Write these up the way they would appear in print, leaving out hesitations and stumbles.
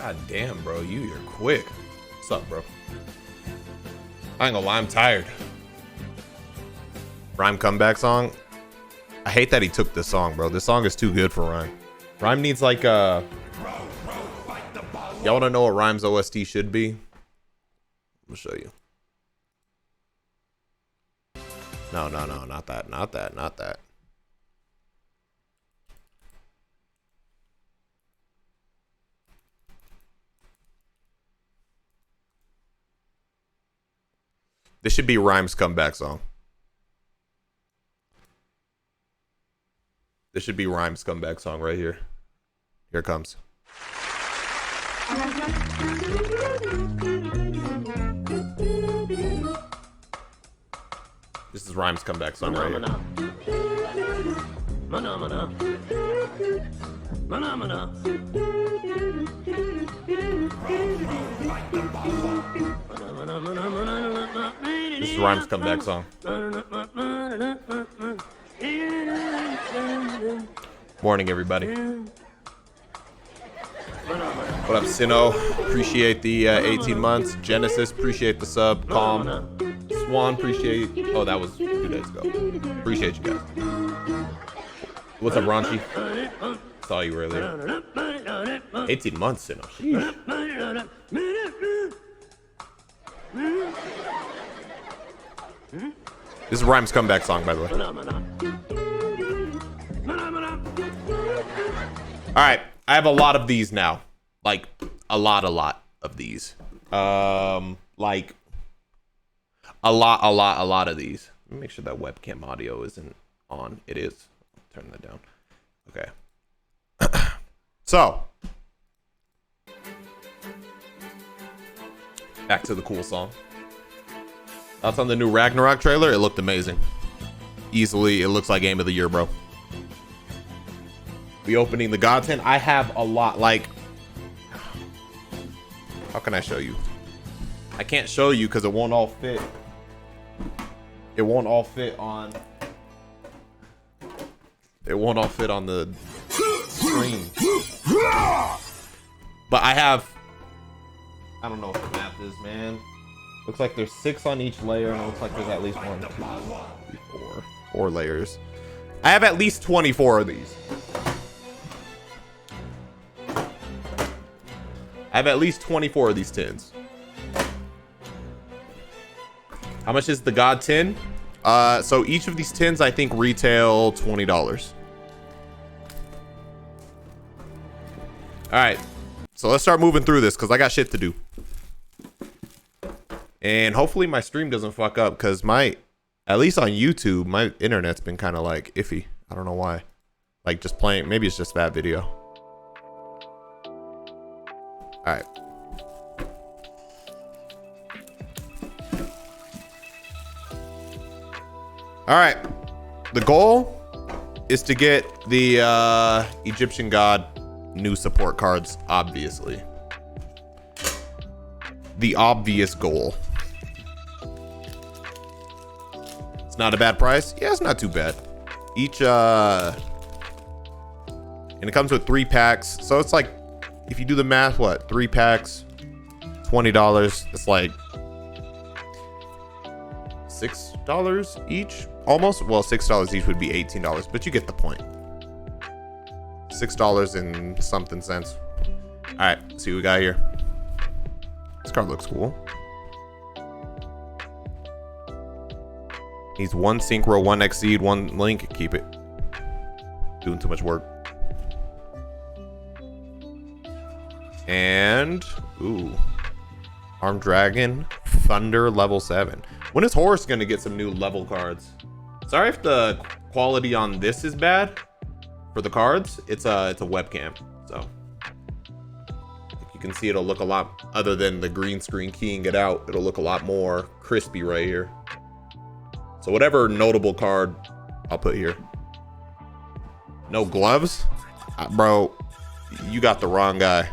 God damn, bro. You're quick. What's up, bro? I ain't gonna lie, I'm tired. Rhyme comeback song. I hate that he took this song, bro. This song is too good for Rhyme. Rhyme needs like a... Y'all wanna know what Rhyme's OST should be? I'm gonna show you. No, not that, not that. This should be Rhyme's comeback song. This should be Rhyme's comeback song right here. Here it comes. This is Rhyme's comeback song right here. Mah Na Mah Na. Mah Na Mah Na. This is Rhyme's comeback song. Morning, everybody. What up, Sino? Appreciate the 18 months. Genesis, appreciate the sub. Calm. Swan, appreciate... Oh, that was 2 days ago. Appreciate you guys. What's up, Raunchy? Saw you earlier. 18 months, Sino. Sheesh. This is Rhyme's comeback song, by the way. Alright, I have a lot of these now. Like, a lot of these. Like, a lot of these. Let me make sure that webcam audio isn't on. It is. I'll turn that down. Okay. So, back to the cool song. That's on the new Ragnarok trailer. It looked amazing. Easily, it looks like game of the year, bro. We opening the God 10. I have a lot. Like, how can I show you? I can't show you because it won't all fit. It won't all fit on. It won't all fit on the screen. But I have. I don't know what the math is, man. Looks like there's 6 on each layer, and it looks like there's at least 1, 2, 3, 4 layers. I have at least 24 of these. I have at least 24 of these tins. How much is the God tin? So each of these tins, I think, retail $20. All right, so let's start moving through this because I got shit to do. And hopefully my stream doesn't fuck up because at least on YouTube, my internet's been kind of like iffy. I don't know why. Like just playing, maybe it's just that video. All right. All right. The goal is to get the Egyptian God new support cards, obviously. The obvious goal. It's not a bad price. Yeah, it's not too bad. Each and it comes with 3 packs. So it's like, if you do the math, what? 3 packs, $20. It's like $6 each, almost. Well, $6 each would be $18, but you get the point. $6 and something cents. All right, see what we got here. This card looks cool. Needs 1 synchro, 1 exceed, 1 link. Keep it. Doing too much work. And ooh, Armed Dragon, Thunder, level 7. When is Horus gonna get some new level cards? Sorry if the quality on this is bad for the cards. It's a webcam, so you can see it'll look a lot, other than the green screen keying it out, it'll look a lot more crispy right here. So whatever notable card I'll put here. No gloves? Bro, you got the wrong guy.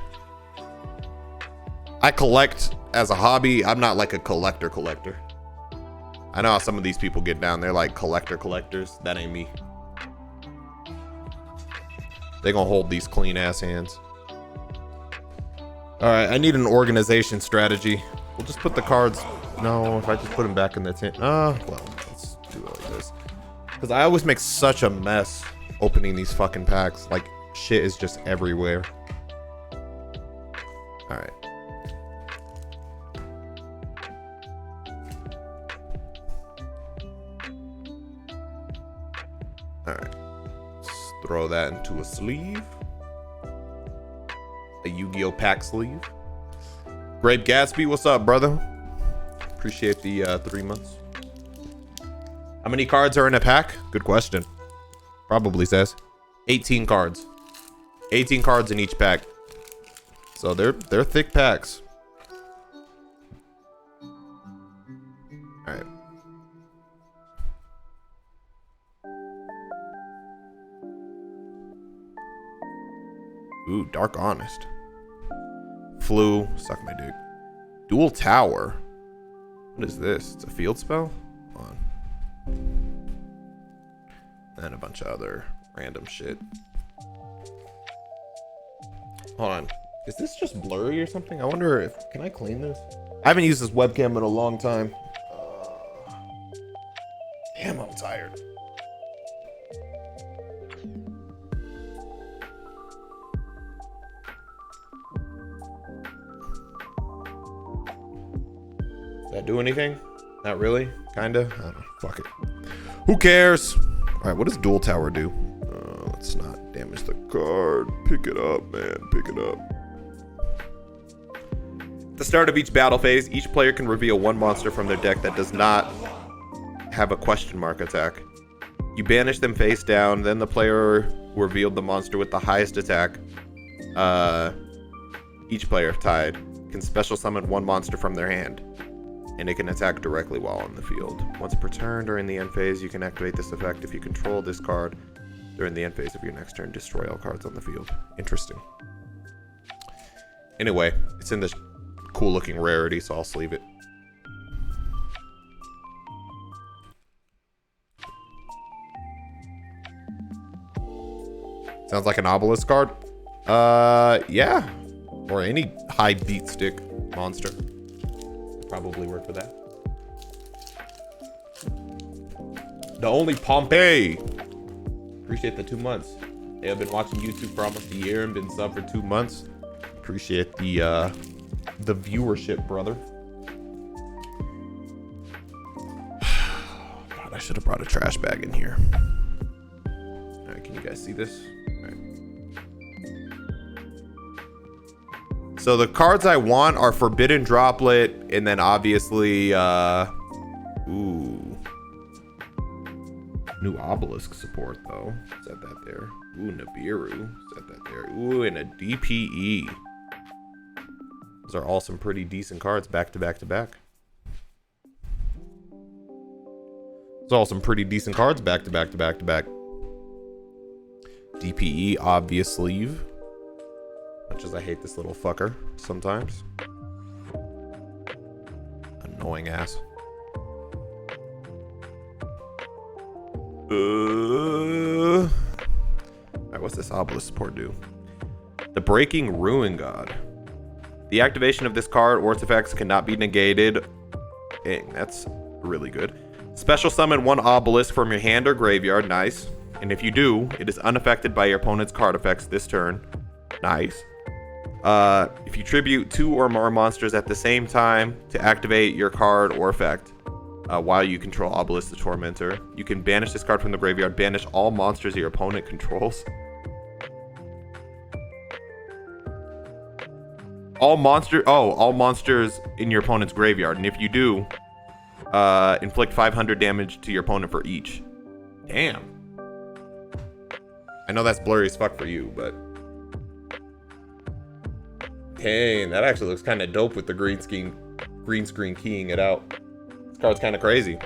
I collect as a hobby. I'm not like a collector. I know how some of these people get down. They're like collectors. That ain't me. They gonna hold these clean ass hands. All right, I need an organization strategy. We'll just put the cards. No, if I just put them back in the tin. Well, let's do it like this. Because I always make such a mess opening these fucking packs. Like, shit is just everywhere. All right. All right. Let's throw that into a sleeve. A Yu-Gi-Oh pack sleeve. Grape Gatsby, what's up, brother? Appreciate the 3 months. How many cards are in a pack? Good question. Probably says 18 cards. 18 cards in each pack. So they're thick packs. All right. Ooh, Dark Honest. Flu, suck my dick. Dual Tower. What is this? It's a field spell? Hold on. And a bunch of other random shit. Hold on. Is this just blurry or something? I wonder if... Can I clean this? I haven't used this webcam in a long time. Damn, I'm tired. Does that do anything? Not really? Kinda? I don't know. Fuck it. Who cares? Alright, what does Dual Tower do? Let's not damage the card. Pick it up, man. Pick it up. At the start of each battle phase, each player can reveal one monster from their deck that does not have a question mark attack. You banish them face down, then the player who revealed the monster with the highest attack, each player tied, can special summon one monster from their hand. And it can attack directly while on the field. Once per turn during the end phase, you can activate this effect if you control this card. During the end phase of your next turn, destroy all cards on the field. Interesting. Anyway, it's in this cool looking rarity, so I'll sleeve it. Sounds like an obelisk card. Yeah. Or any high beat stick monster. Probably work for that. The only Pompey. Appreciate the 2 months. Hey, I've been watching YouTube for almost a year and been sub for 2 months. Appreciate the viewership, brother. God, I should have brought a trash bag in here. All right, can you guys see this? All right. So the cards I want are Forbidden Droplet, and then obviously, ooh. New Obelisk support, though. Set that there. Ooh, Nibiru. Set that there. Ooh, and a DPE. Those are all some pretty decent cards back to back to back. Those are all some pretty decent cards back to back to back to back. DPE, obvious sleeve. Much as I hate this little fucker sometimes. Annoying ass. Alright, what's this obelisk support do? The Breaking Ruin God. The activation of this card or its effects cannot be negated. Dang, that's really good. Special summon one obelisk from your hand or graveyard. Nice. And if you do, it is unaffected by your opponent's card effects this turn. Nice. If you tribute 2 or more monsters at the same time to activate your card or effect, while you control Obelisk the Tormentor, you can banish this card from the graveyard. Banish all monsters your opponent controls. All monsters in your opponent's graveyard. And if you do, inflict 500 damage to your opponent for each. Damn. I know that's blurry as fuck for you, but... Dang, that actually looks kind of dope with the green screen keying it out. This card's kind of crazy.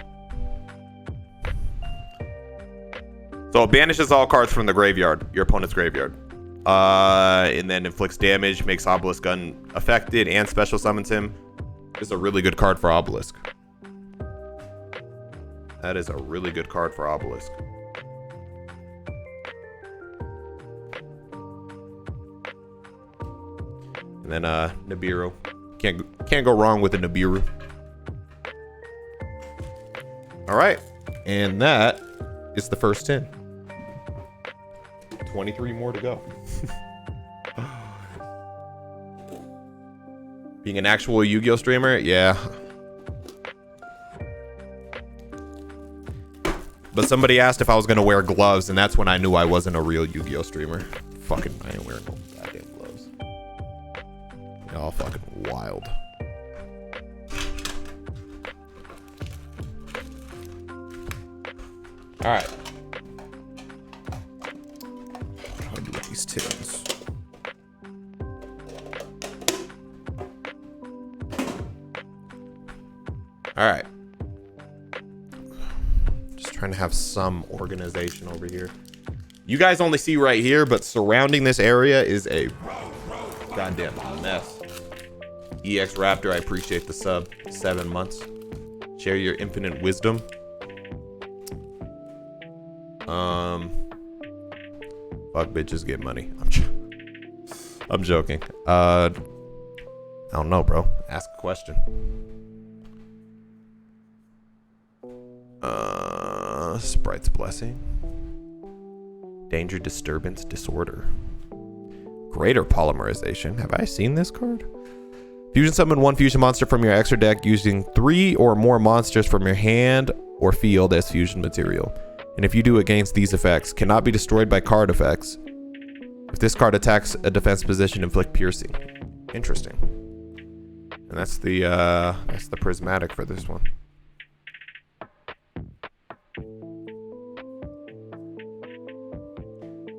So it banishes all cards from the graveyard, your opponent's graveyard. And then inflicts damage, makes Obelisk unaffected, and special summons him. This is a really good card for Obelisk. That is a really good card for Obelisk. And then Nibiru. Can't go wrong with a Nibiru. All right, and that is the first 10. 23 more to go. Being an actual Yu-Gi-Oh streamer, yeah. But somebody asked if I was gonna wear gloves, and that's when I knew I wasn't a real Yu-Gi-Oh streamer. Fucking, I ain't wearing no goddamn gloves. Y'all fucking wild. All right. How do these tins? All right. Just trying to have some organization over here. You guys only see right here, but surrounding this area is a goddamn mess. EX Raptor, I appreciate the sub. 7 months. Share your infinite wisdom. Fuck bitches, get money. I'm joking. I don't know, bro. Ask a question. Sprite's Blessing. Danger, Disturbance, Disorder. Greater Polymerization. Have I seen this card? Fusion summon 1 fusion monster from your extra deck using 3 or more monsters from your hand or field as fusion material. And if you do against these effects, cannot be destroyed by card effects. If this card attacks a defense position, inflict piercing. Interesting. And that's the prismatic for this one.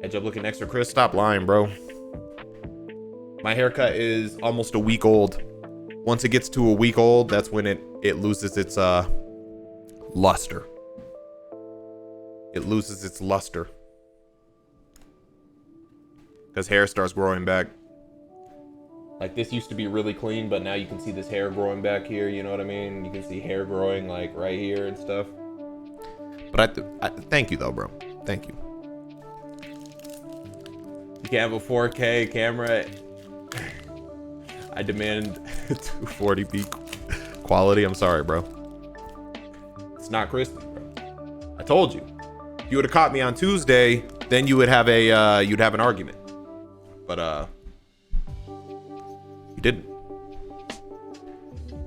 Edge up looking extra crisp. Stop lying, bro. My haircut is almost a week old. Once it gets to a week old, that's when it loses its luster. It loses its luster. Because hair starts growing back. Like, this used to be really clean, but now you can see this hair growing back here, you know what I mean? You can see hair growing, like, right here and stuff. But I thank you, though, bro. Thank you. You can't have a 4K camera. I demand 240p quality. I'm sorry, bro. It's not crispy, bro. I told you. If you would have caught me on Tuesday, then you would have a you'd have an argument. But you didn't.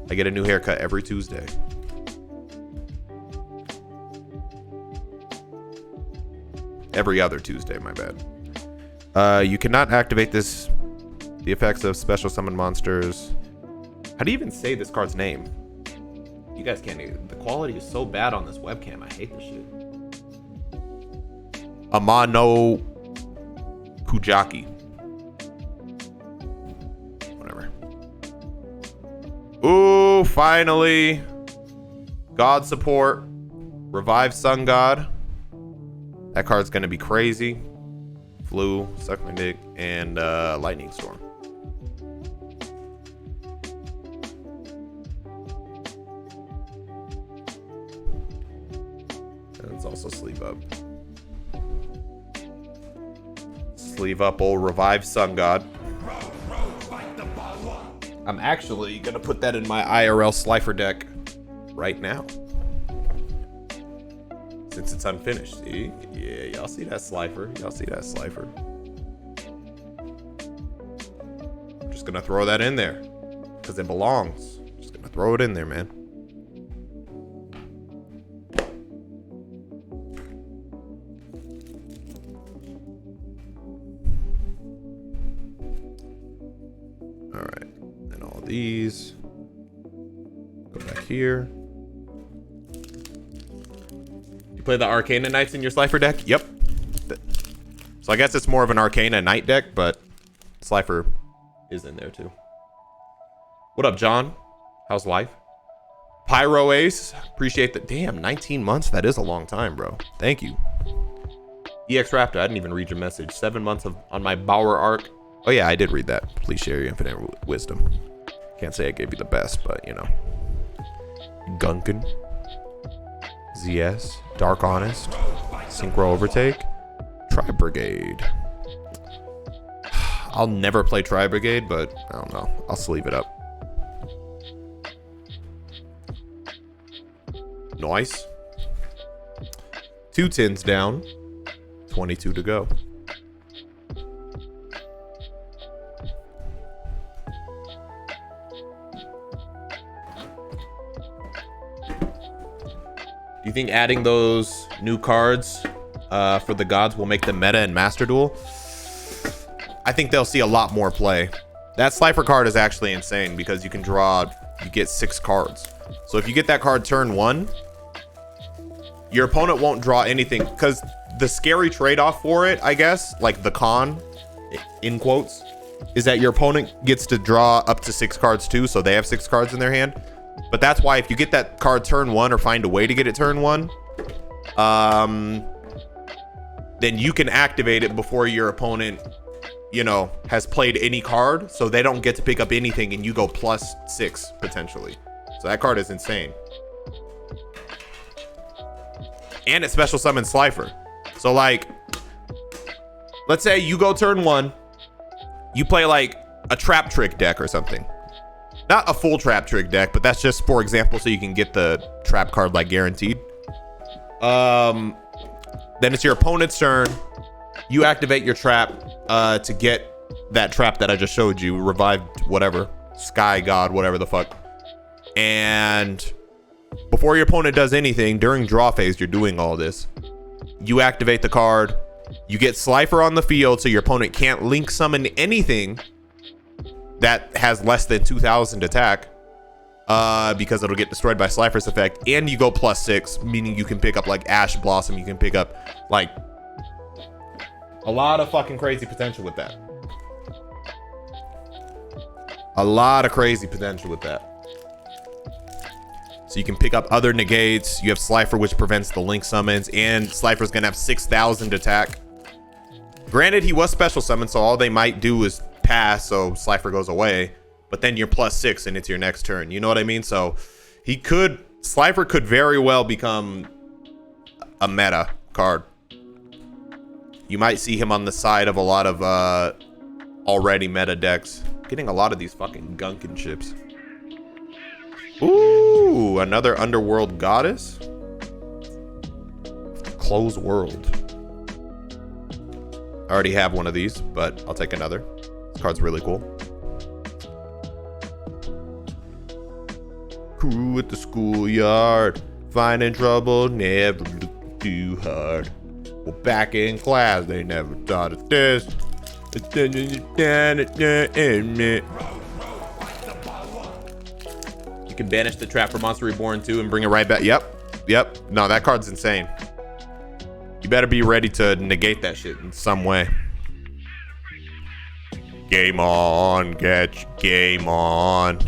I get a new haircut every Tuesday. Every other Tuesday, my bad. You cannot activate the effects of special summon monsters. How do you even say this card's name? You guys can't even. The quality is so bad on this webcam. I hate this shit. Mah Na Kujaki. Whatever. Ooh, finally. God support. Revive Sun God. That card's gonna be crazy. Flu, Suck My Dick, and Lightning Storm. And it's also Sleeve Up. Sleeve up old Revive Sun God. I'm actually gonna put that in my IRL Slifer deck right now. Since it's unfinished. See? Yeah, y'all see that Slifer. Y'all see that Slifer. I'm just gonna throw that in there. Because it belongs. Just gonna throw it in there, man. Alright. And all these. Go back here. You play the Arcana Knights in your Slifer deck? Yep. So I guess it's more of an Arcana Knight deck, but Slifer is in there too. What up, John? How's life? Pyro Ace, appreciate that. Damn, 19 months? That is a long time, bro. Thank you. EX Raptor, I didn't even read your message. 7 months on my Bauer arc. Oh yeah, I did read that. Please share your infinite wisdom. Can't say I gave you the best, but you know. Gunkin. ZS, Dark Honest, Synchro Overtake, Tri Brigade. I'll never play Tri Brigade, but I don't know. I'll sleeve it up. Nice. 2 tins down. 22 to go. Do you think adding those new cards for the gods will make the meta and Master Duel? I think they'll see a lot more play. That Slifer card is actually insane because you can draw, you get 6 cards. So if you get that card turn 1, your opponent won't draw anything, because the scary trade-off for it, I guess, like the con, in quotes, is that your opponent gets to draw up to 6 cards too, so they have 6 cards in their hand. But that's why if you get that card turn 1 or find a way to get it turn 1, then you can activate it before your opponent, you know, has played any card, so they don't get to pick up anything and you go +6 potentially. So that card is insane. And it special summons Slifer. So like, let's say you go turn 1, you play like a trap trick deck or something. Not a full trap trick deck, but that's just for example so you can get the trap card like guaranteed. Then it's your opponent's turn. You activate your trap to get that trap that I just showed you, revived whatever, Sky God, whatever the fuck. And before your opponent does anything, during draw phase, you're doing all this. You activate the card. You get Slifer on the field so your opponent can't link summon anything that has less than 2,000 attack because it'll get destroyed by Slifer's effect. And you go +6, meaning you can pick up like Ash Blossom. You can pick up like a lot of fucking crazy potential with that. A lot of crazy potential with that. So you can pick up other negates. You have Slifer, which prevents the link summons, and Slifer's gonna have 6,000 attack. Granted, he was special summoned, so all they might do is pass, so Slifer goes away. But then you're +6, and it's your next turn. You know what I mean? So Slifer could very well become a meta card. You might see him on the side of a lot of already meta decks. Getting a lot of these fucking Gunkin ships. Ooh, another Underworld Goddess. Close World. I already have one of these, but I'll take another. This card's really cool. Crew at the schoolyard, finding trouble, never look too hard. Well, back in class, they never taught us this. You can banish the trap for Monster Reborn too and bring it right back. Yep. No, that card's insane. You better be ready to negate that shit in some way. Game on, get game on.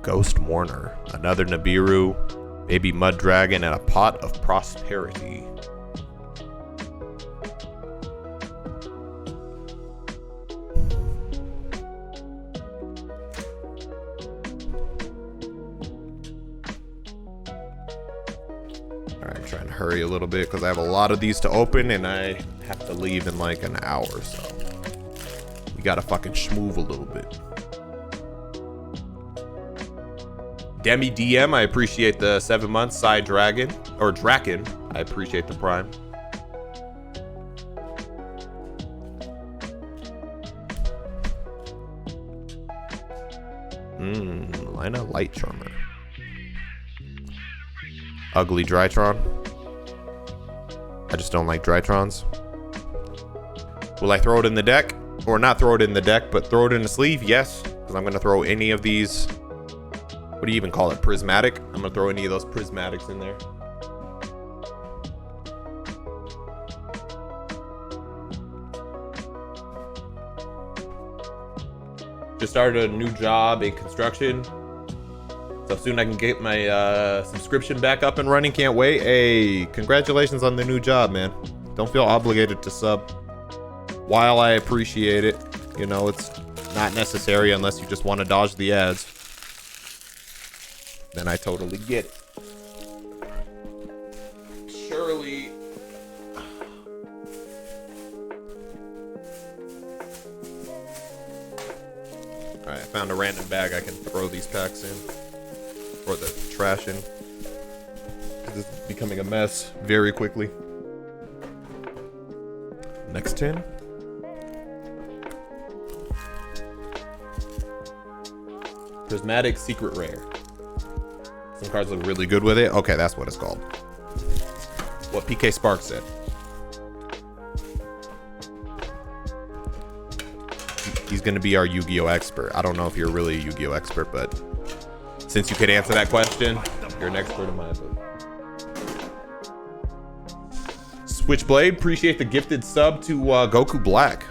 Ghost Mourner, another Nibiru, baby Mud Dragon, and a Pot of Prosperity. Trying to hurry a little bit because I have a lot of these to open and I have to leave in like an hour, so we gotta fucking schmoove a little bit. Demi DM, I appreciate the 7 months. Side Dragon or Draken, I appreciate the Prime. Lina Light Charmer. Ugly Drytron. I just don't like Drytrons. Will I throw it in the deck? Or not throw it in the deck, but throw it in the sleeve? Yes, because I'm going to throw any of these. What do you even call it? Prismatic? I'm going to throw any of those prismatics in there. Just started a new job in construction. So soon I can get my subscription back up and running. Can't wait. Hey, congratulations on the new job, man. Don't feel obligated to sub. While I appreciate it, you know, it's not necessary unless you just want to dodge the ads. Then I totally get it. Surely. Alright, I found a random bag I can throw these packs in. Or the trash in. This is becoming a mess very quickly. Next tin. Prismatic Secret Rare. Some cards look really good with it. Okay, that's what it's called. What PK Spark said. He's going to be our Yu-Gi-Oh expert. I don't know if you're really a Yu-Gi-Oh expert, but since you could answer that question, you're an expert in my book. Switchblade, appreciate the gifted sub to Goku Black.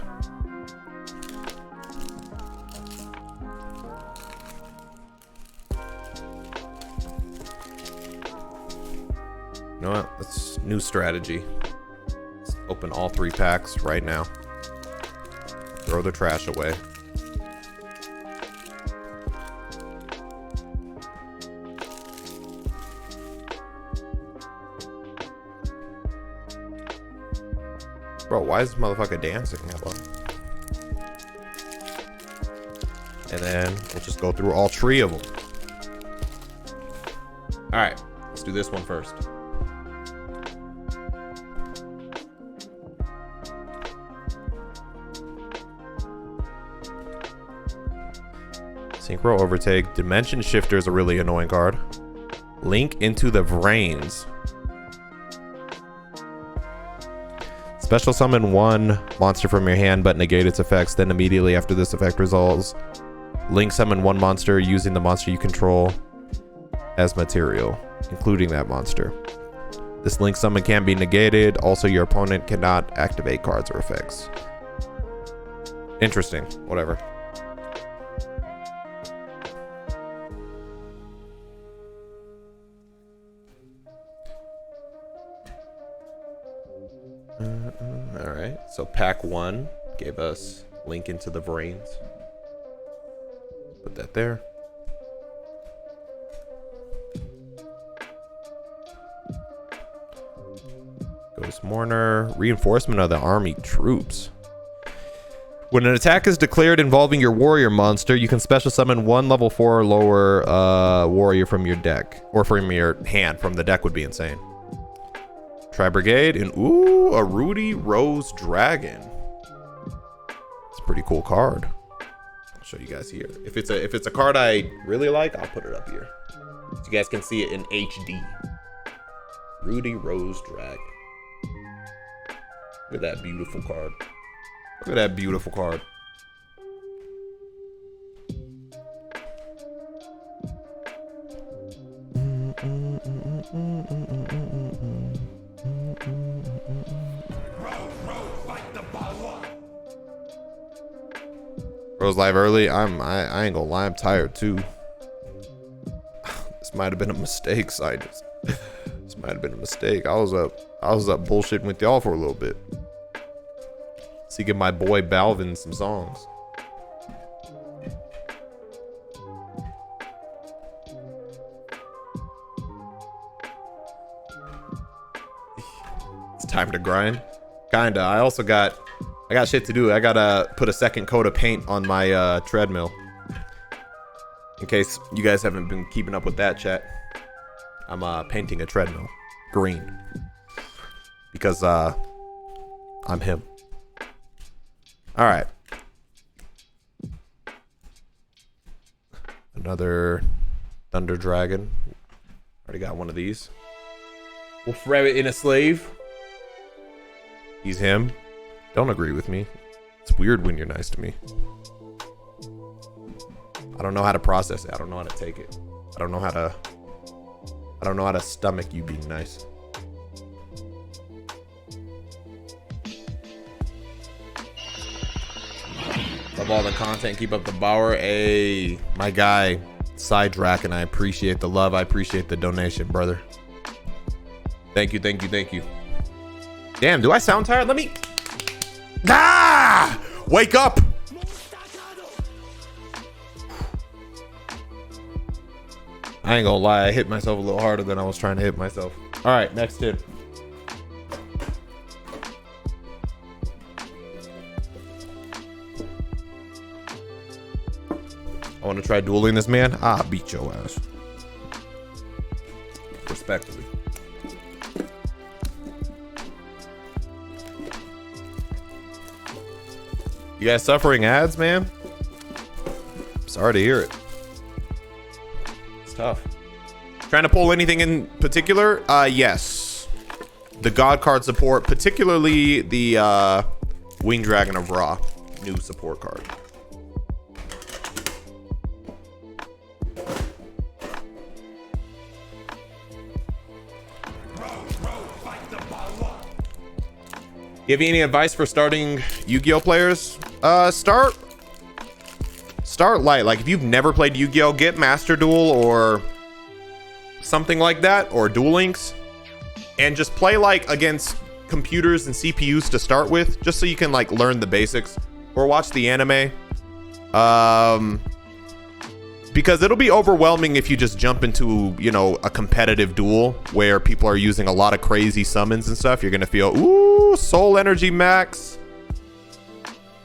You know what? That's new strategy. Let's open all 3 packs right now. Throw the trash away. Bro, why is this motherfucker dancing? And then we'll just go through all 3 of them. All right, let's do this one first. Synchro Overtake. Dimension Shifter is a really annoying card. Link into the Brains. Special summon 1 monster from your hand but negate its effects. Then immediately after this effect resolves, link summon 1 monster using the monster you control as material, including that monster. This link summon can be negated. Also, your opponent cannot activate cards or effects. Interesting. Whatever. Alright, so pack 1 gave us Link into the Brains. Put that there. Ghost Mourner. Reinforcement of the army troops. When an attack is declared involving your warrior monster, you can special summon 1 level 4 or lower warrior from your deck. Or from your hand. From the deck would be insane. Tri-Brigade, and ooh, a Rudy Rose Dragon. It's a pretty cool card. I'll show you guys here. If it's a card I really like, I'll put it up here, so you guys can see it in HD. Rudy Rose Dragon. Look at that beautiful card. Look at that beautiful card. Rose live early. I ain't gonna lie, I'm tired too. This might have been a mistake, Sidus. This might have been a mistake. I was up bullshitting with y'all for a little bit. Seeking my boy Balvin some songs. It's time to grind. Kinda. I got shit to do. I gotta put a second coat of paint on my treadmill. In case you guys haven't been keeping up with that, chat. I'm painting a treadmill green. Because I'm him. Alright. Another Thunder Dragon. Already got one of these. Wolf Rabbit in a Slave. He's him. Don't agree with me. It's weird when you're nice to me. I don't know how to process it. I don't know how to take it. I don't know how to stomach you being nice. Love all the content. Keep up the power. Hey, my guy, Sidrak, and I appreciate the love. I appreciate the donation, brother. Thank you, thank you, thank you. Damn, do I sound tired? Let me... Ah! Wake up! I ain't gonna lie, I hit myself a little harder than I was trying to hit myself. All right, next tip. I want to try dueling this man. Ah, beat your ass. Respectfully. You guys suffering ads, man? Sorry to hear it. It's tough. Trying to pull anything in particular? Yes. The God card support, particularly the Wing Dragon of Ra, new support card. You have any advice for starting Yu-Gi-Oh players? Start light. Like if you've never played Yu-Gi-Oh, get Master Duel or something like that, or Duel Links, and just play like against computers and CPUs to start with, just so you can like learn the basics, or watch the anime. Because it'll be overwhelming if you just jump into, you know, a competitive duel where people are using a lot of crazy summons and stuff. You're gonna feel, ooh, soul energy max.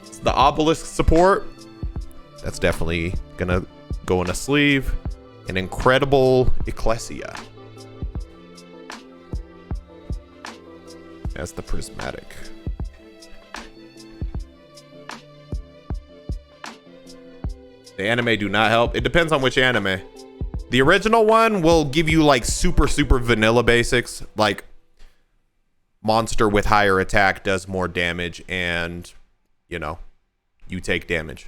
It's the obelisk support. That's definitely gonna go in a sleeve. An incredible Ecclesia. That's the prismatic. The anime do not help. It depends on which anime. The original one will give you like super vanilla basics, like monster with higher attack does more damage, and you know, you take damage.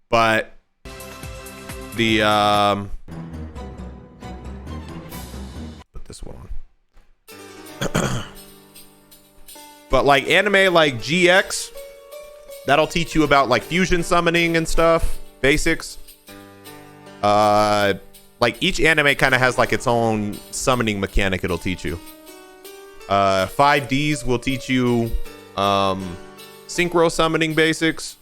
But the put this one on. But like anime like GX, that'll teach you about like fusion summoning and stuff, basics. Like each anime kind of has like its own summoning mechanic it'll teach you. 5Ds will teach you synchro summoning basics.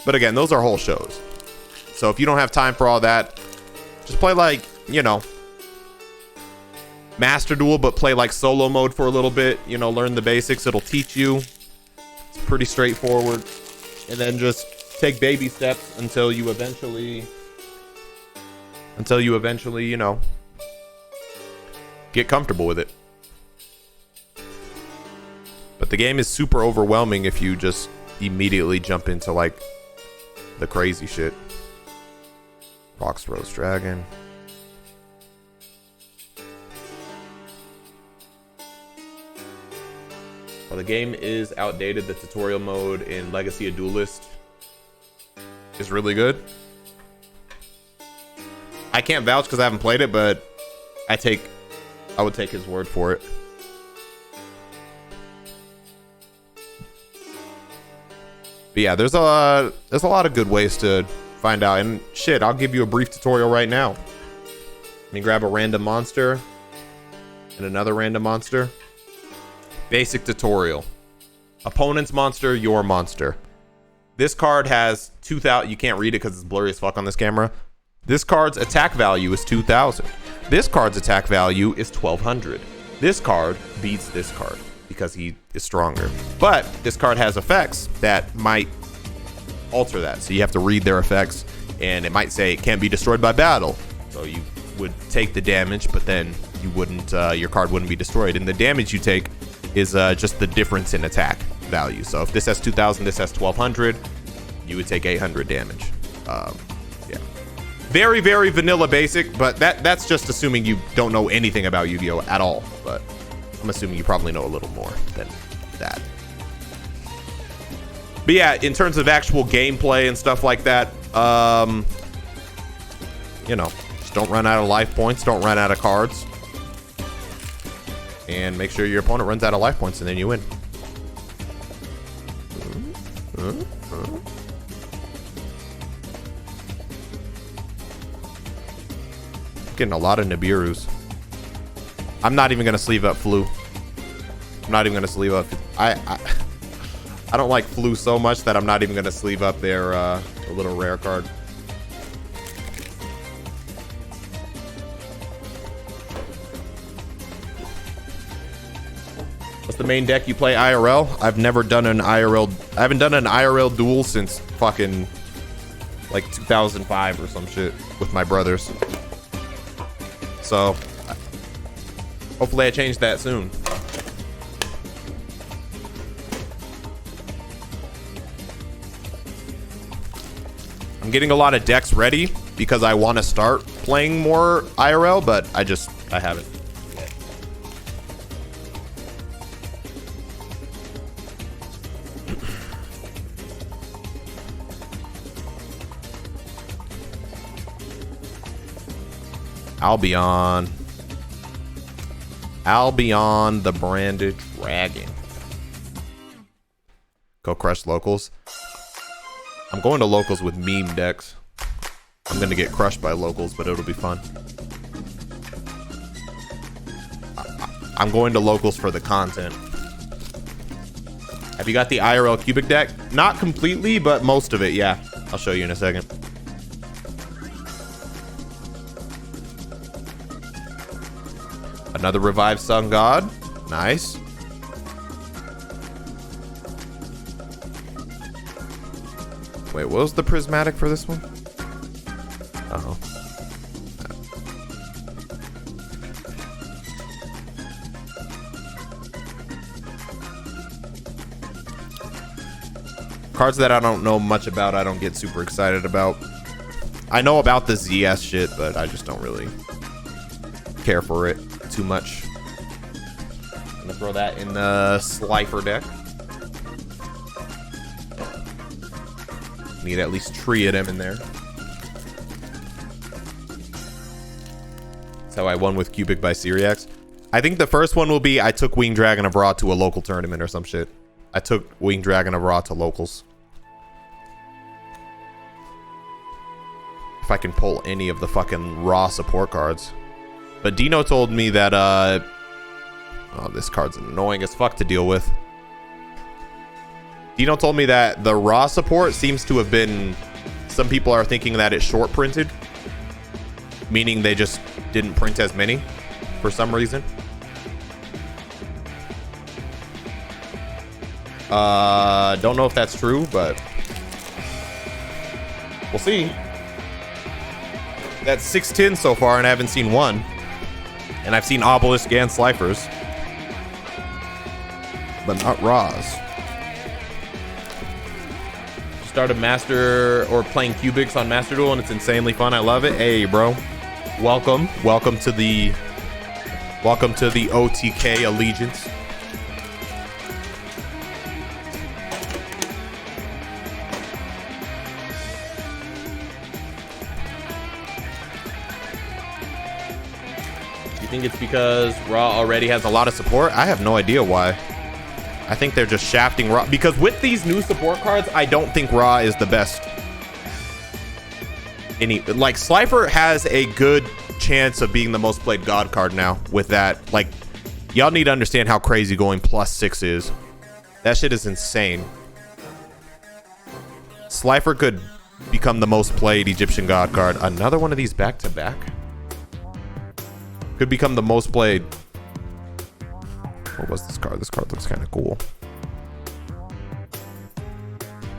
But again, those are whole shows. So if you don't have time for all that, just play like, you know, Master Duel, but play like solo mode for a little bit. You know, learn the basics. It'll teach you. It's pretty straightforward. And then just take baby steps until you eventually, you know, get comfortable with it. But the game is super overwhelming if you just immediately jump into like the crazy shit. Fox Rose Dragon. While the game is outdated, the tutorial mode in Legacy of Duelist is really good. I can't vouch because I haven't played it, but I would take his word for it. But yeah, there's a lot of good ways to find out. And shit, I'll give you a brief tutorial right now. Let me grab a random monster and another random monster. Basic tutorial. Opponent's monster, your monster. This card has 2,000. You can't read it because it's blurry as fuck on this camera. This card's attack value is 2,000. This card's attack value is 1,200. This card beats this card because he is stronger. But this card has effects that might alter that. So you have to read their effects, and it might say it can't be destroyed by battle. So you would take the damage, but then you wouldn't. Your card wouldn't be destroyed. And the damage you take is just the difference in attack value. So if this has 2,000, this has 1,200, you would take 800 damage. Yeah, very vanilla basic, but that's just assuming you don't know anything about Yu-Gi-Oh at all. But I'm assuming you probably know a little more than that. But yeah, in terms of actual gameplay and stuff like that, you know, just don't run out of life points, don't run out of cards. And make sure your opponent runs out of life points, and then you win. Getting a lot of Nibirus. I'm not even gonna sleeve up Flu. I'm not even gonna sleeve up. I don't like Flu so much that I'm not even gonna sleeve up their little rare card. What's the main deck you play IRL? I've never done an IRL. I haven't done an IRL duel since fucking like 2005 or some shit with my brothers. So hopefully I change that soon. I'm getting a lot of decks ready because I want to start playing more IRL, but I haven't yet. Albion the branded dragon. Go crush locals. I'm going to locals with meme decks. I'm gonna get crushed by locals, but it'll be fun. I'm going to locals for the content. Have you got the IRL cubic deck? Not completely, but most of it, yeah. I'll show you in a second. Another revived sun god. Nice. Wait, what was the prismatic for this one? Uh-oh. Cards that I don't know much about, I don't get super excited about. I know about the ZS shit, but I just don't really care for it too much. I'm gonna throw that in the Slifer deck. Need at least 3 of them in there. That's how I won with Cubic by SeeReax. I think the first one will be I took Winged Dragon of Ra to a local tournament or some shit. I took Winged Dragon of Ra to locals. If I can pull any of the fucking Ra support cards. But Dino told me that, oh, this card's annoying as fuck to deal with. Dino told me that the Ra support seems to have been... Some people are thinking that it's short printed. Meaning they just didn't print as many for some reason. Don't know if that's true, but we'll see. That's 610 so far, and I haven't seen one. And I've seen Obelisk and Slifers, but not Ra's. Started Master or playing Cubics on Master Duel, and it's insanely fun. I love it. Hey, bro, welcome to the OTK allegiance. You think it's because Ra already has a lot of support? I have no idea why. I think they're just shafting Ra, because with these new support cards, I don't think Ra is the best. Like, Slifer has a good chance of being the most played God card now with that. Like, y'all need to understand how crazy going +6 is. That shit is insane. Slifer could become the most played Egyptian God card. Another one of these back-to-back? Could become the most played. What was this card? This card looks kind of cool.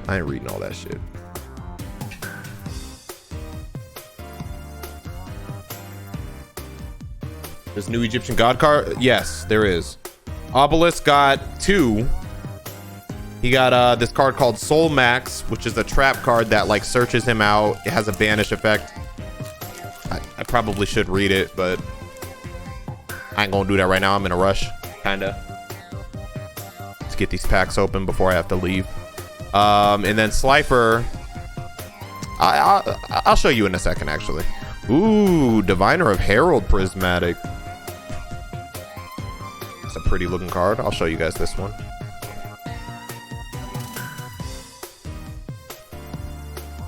I ain't reading all that shit. There's new Egyptian God card? Yes, there is. Obelisk got 2. He got this card called Soul Max, which is a trap card that like searches him out. It has a banish effect. I probably should read it, but I ain't gonna do that right now. I'm in a rush. Kinda. Let's get these packs open before I have to leave. And then Slifer, I'll show you in a second, actually. Ooh, Diviner of Herald Prismatic. It's a pretty looking card. I'll show you guys this one.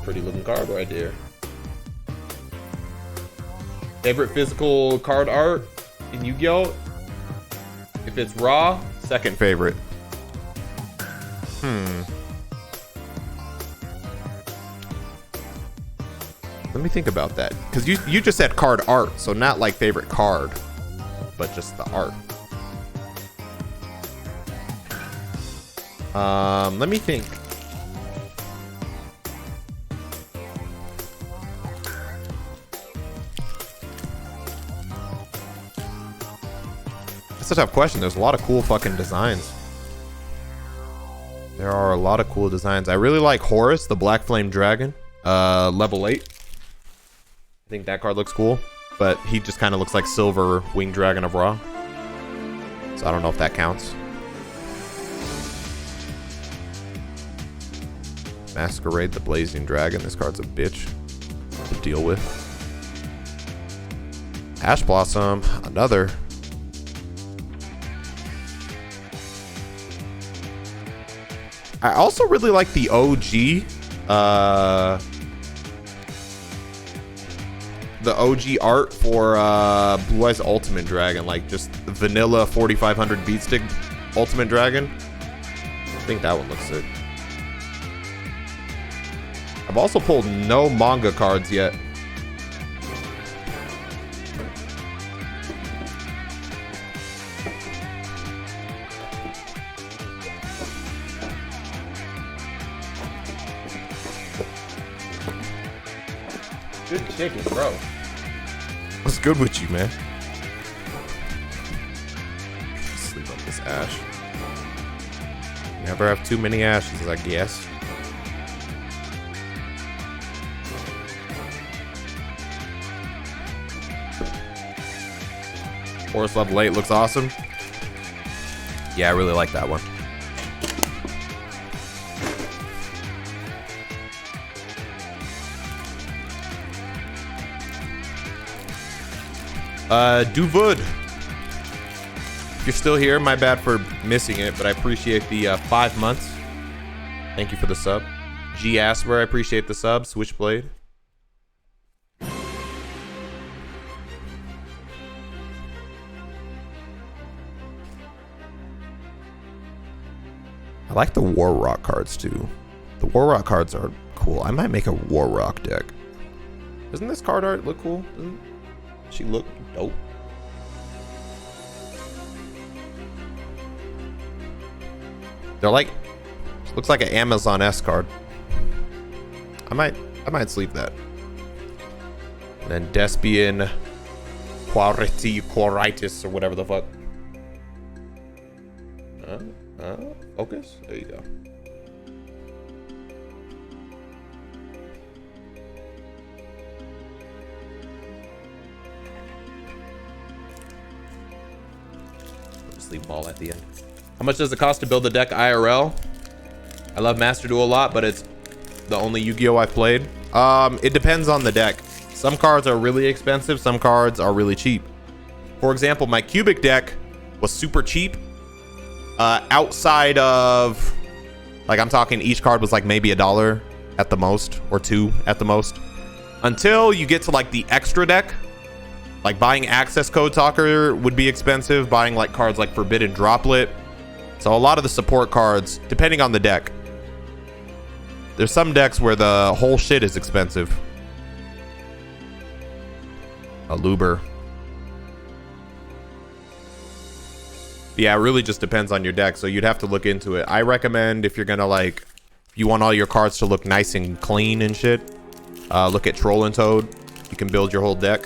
Pretty looking card right there. Favorite physical card art in Yu-Gi-Oh? If it's Ra, second favorite. Let me think about that, because you just said card art, so not like favorite card, but just the art. Let me think. That's a tough question. There's a lot of cool fucking designs. There are a lot of cool designs. I really like Horus, the Black Flame Dragon, level 8. I think that card looks cool, but he just kind of looks like Silver Winged Dragon of Ra. So I don't know if that counts. Masquerade, the Blazing Dragon. This card's a bitch to deal with. Ash Blossom, another. I also really like the OG. The OG art for Blue Eyes Ultimate Dragon, like just vanilla 4500 beat stick Ultimate Dragon. I think that one looks sick. I've also pulled no manga cards yet. Good chicken, bro. What's good with you, man? Sleep on this ash. Never have too many ashes, I guess. Horus level 8 looks awesome. Yeah, I really like that one. Duvud. If you're still here, my bad for missing it, but I appreciate the 5 months. Thank you for the sub. G Asper, I appreciate the sub. Switchblade. I like the War Rock cards too. The War Rock cards are cool. I might make a War Rock deck. Doesn't this card art look cool? Doesn't she look dope? They're like, looks like an Amazon S card. I might sleeve that. And then Despian Quaritis or whatever the fuck. Focus. There you go. Just leave them all at the end. How much does it cost to build the deck IRL? I love Master Duel a lot, but it's the only Yu-Gi-Oh! I've played. It depends on the deck. Some cards are really expensive, some cards are really cheap. For example, my Cubic deck was super cheap. Outside of, like, I'm talking each card was like maybe $1 at the most, or $2 at the most. Until you get to like the extra deck. Like buying Access Code Talker would be expensive. Buying like cards like Forbidden Droplet. So a lot of the support cards, depending on the deck. There's some decks where the whole shit is expensive. A Luber. Yeah, it really just depends on your deck, so you'd have to look into it. I recommend if you're gonna like, if you want all your cards to look nice and clean and shit, look at Troll and Toad. You can build your whole deck.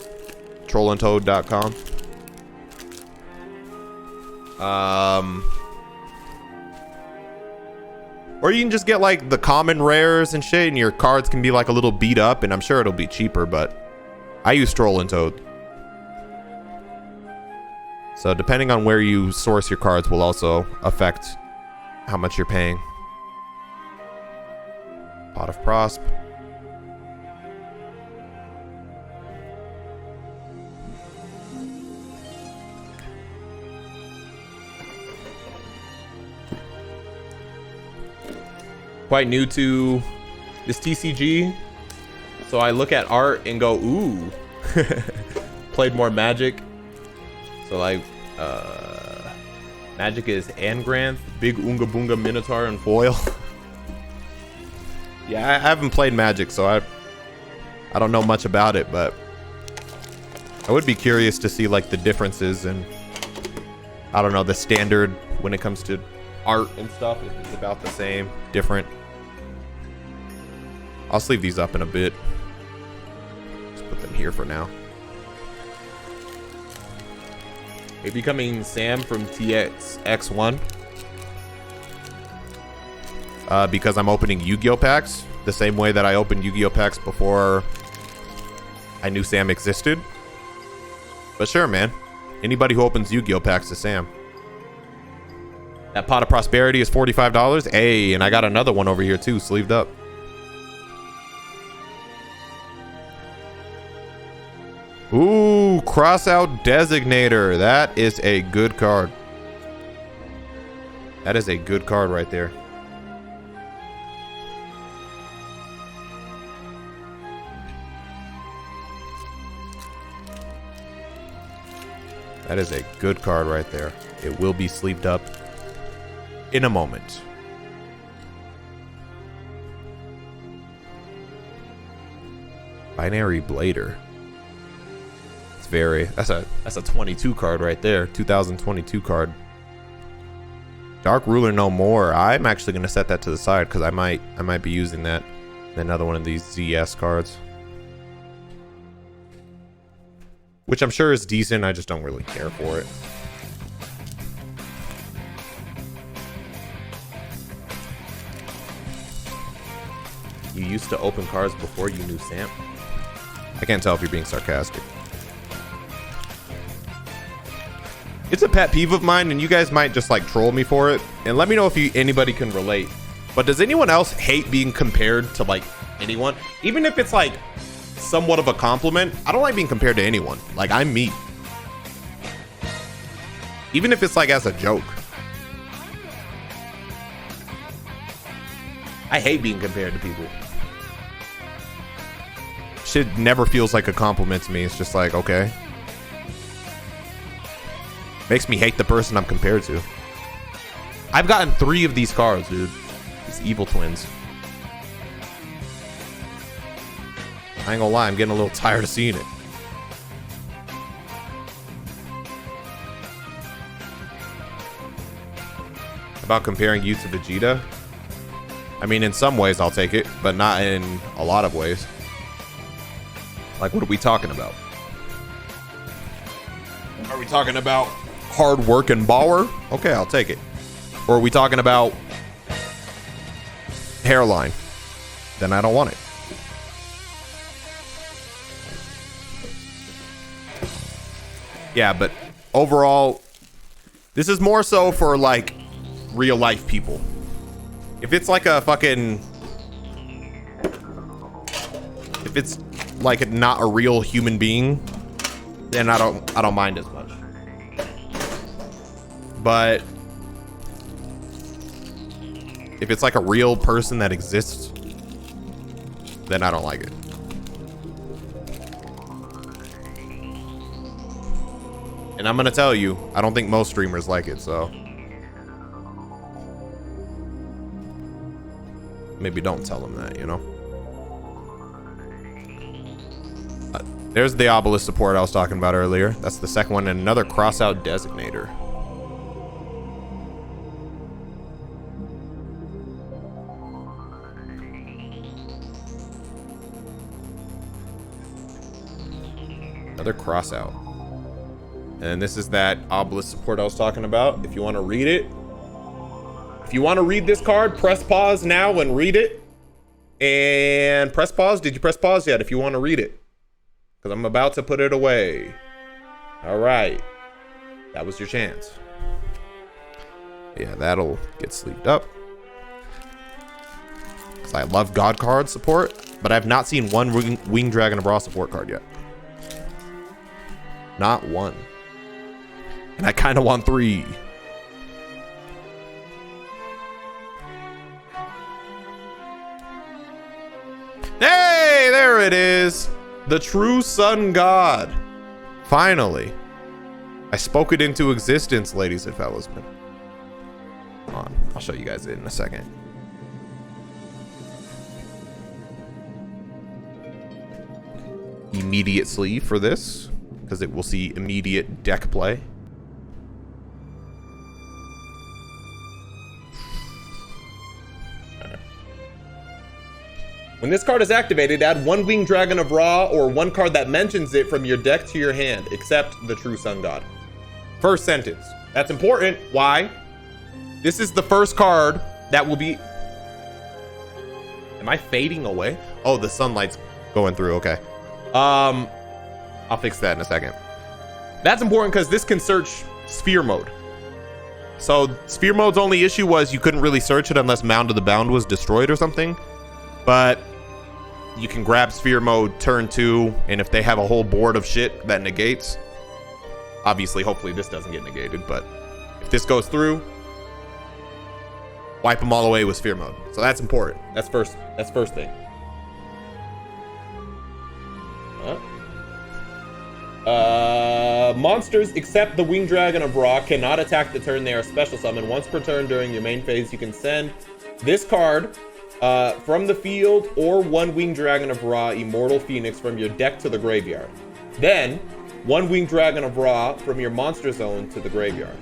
Trollandtoad.com. Or you can just get like the common rares and shit, and your cards can be like a little beat up, and I'm sure it'll be cheaper, but I use Troll and Toad. So depending on where you source your cards will also affect how much you're paying. Pot of Prosp. Quite new to this TCG, so I look at art and go, ooh. Played more Magic, so like Magic is Angranth, Big Oonga Boonga Minotaur and foil. Yeah, I haven't played Magic, so I don't know much about it, but I would be curious to see like the differences and I don't know, the standard when it comes to art and stuff is about the same, different. I'll sleeve these up in a bit. Just put them here for now. Are you becoming Sam from TXX1? Because I'm opening Yu-Gi-Oh packs the same way that I opened Yu-Gi-Oh packs before I knew Sam existed. But sure, man. Anybody who opens Yu-Gi-Oh packs is Sam. That pot of prosperity is $45. Hey, and I got another one over here too, sleeved up. Ooh, Crossout Designator. That is a good card. That is a good card right there. That is a good card right there. It will be sleeved up in a moment. Binary Blader. It's very, that's a 22 card right there. 2022 card. Dark Ruler No More. I'm actually gonna set that to the side because I might be using that in another one of these ZS cards. Which I'm sure is decent, I just don't really care for it. You used to open cards before you knew Sam? I can't tell if you're being sarcastic. It's a pet peeve of mine, and you guys might just like troll me for it. And let me know if anybody can relate. But does anyone else hate being compared to like anyone? Even if it's like somewhat of a compliment, I don't like being compared to anyone. Like, I'm me. Even if it's like as a joke. I hate being compared to people. Shit never feels like a compliment to me. It's just like, okay. Makes me hate the person I'm compared to. I've gotten 3 of these cards, dude. These evil twins. I ain't gonna lie, I'm getting a little tired of seeing it. About comparing you to Vegeta? I mean, in some ways I'll take it, but not in a lot of ways. Like, what are we talking about? Are we talking about hard work and baller? Okay, I'll take it. Or are we talking about hairline? Then I don't want it. Yeah, but overall, this is more so for like real life people. If it's like a fucking, if it's like not a real human being, then I don't mind as much. But if it's like a real person that exists, then I don't like it. And I'm gonna tell you, I don't think most streamers like it, so maybe don't tell them that, you know? There's the obelisk support I was talking about earlier. That's the second one, and another crossout designator. Another crossout. And this is that obelisk support I was talking about. If you want to read it, if you want to read this card, press pause now and read it. And press pause. Did you press pause yet? If you want to read it, because I'm about to put it away. All right, that was your chance. Yeah, that'll get sleeved up. Because I love God card support, but I've not seen one Wing Dragon of Raw support card yet. Not one. And I kind of want 3. Hey, there it is. The true sun god. Finally. I spoke it into existence, ladies and fellas. Come on, I'll show you guys it in a second. Immediate sleeve for this, because it will see immediate deck play. When this card is activated, add one Winged Dragon of Ra or one card that mentions it from your deck to your hand, except the True Sun God. First sentence. That's important. Why? This is the first card that will be... Am I fading away? Oh, the sunlight's going through. Okay. I'll fix that in a second. That's important because this can search Sphere Mode. So Sphere Mode's only issue was you couldn't really search it unless Mound of the Bound was destroyed or something. But you can grab Sphere Mode turn 2, and if they have a whole board of shit that negates, obviously, hopefully this doesn't get negated, but if this goes through, wipe them all away with Sphere Mode. So that's important. That's first thing. Monsters except the Winged Dragon of Ra cannot attack the turn they are special summoned. Once per turn during your main phase, you can send this card from the field or one Winged Dragon of Ra Immortal Phoenix from your deck to the graveyard. Then one Winged Dragon of Ra from your monster zone to the graveyard.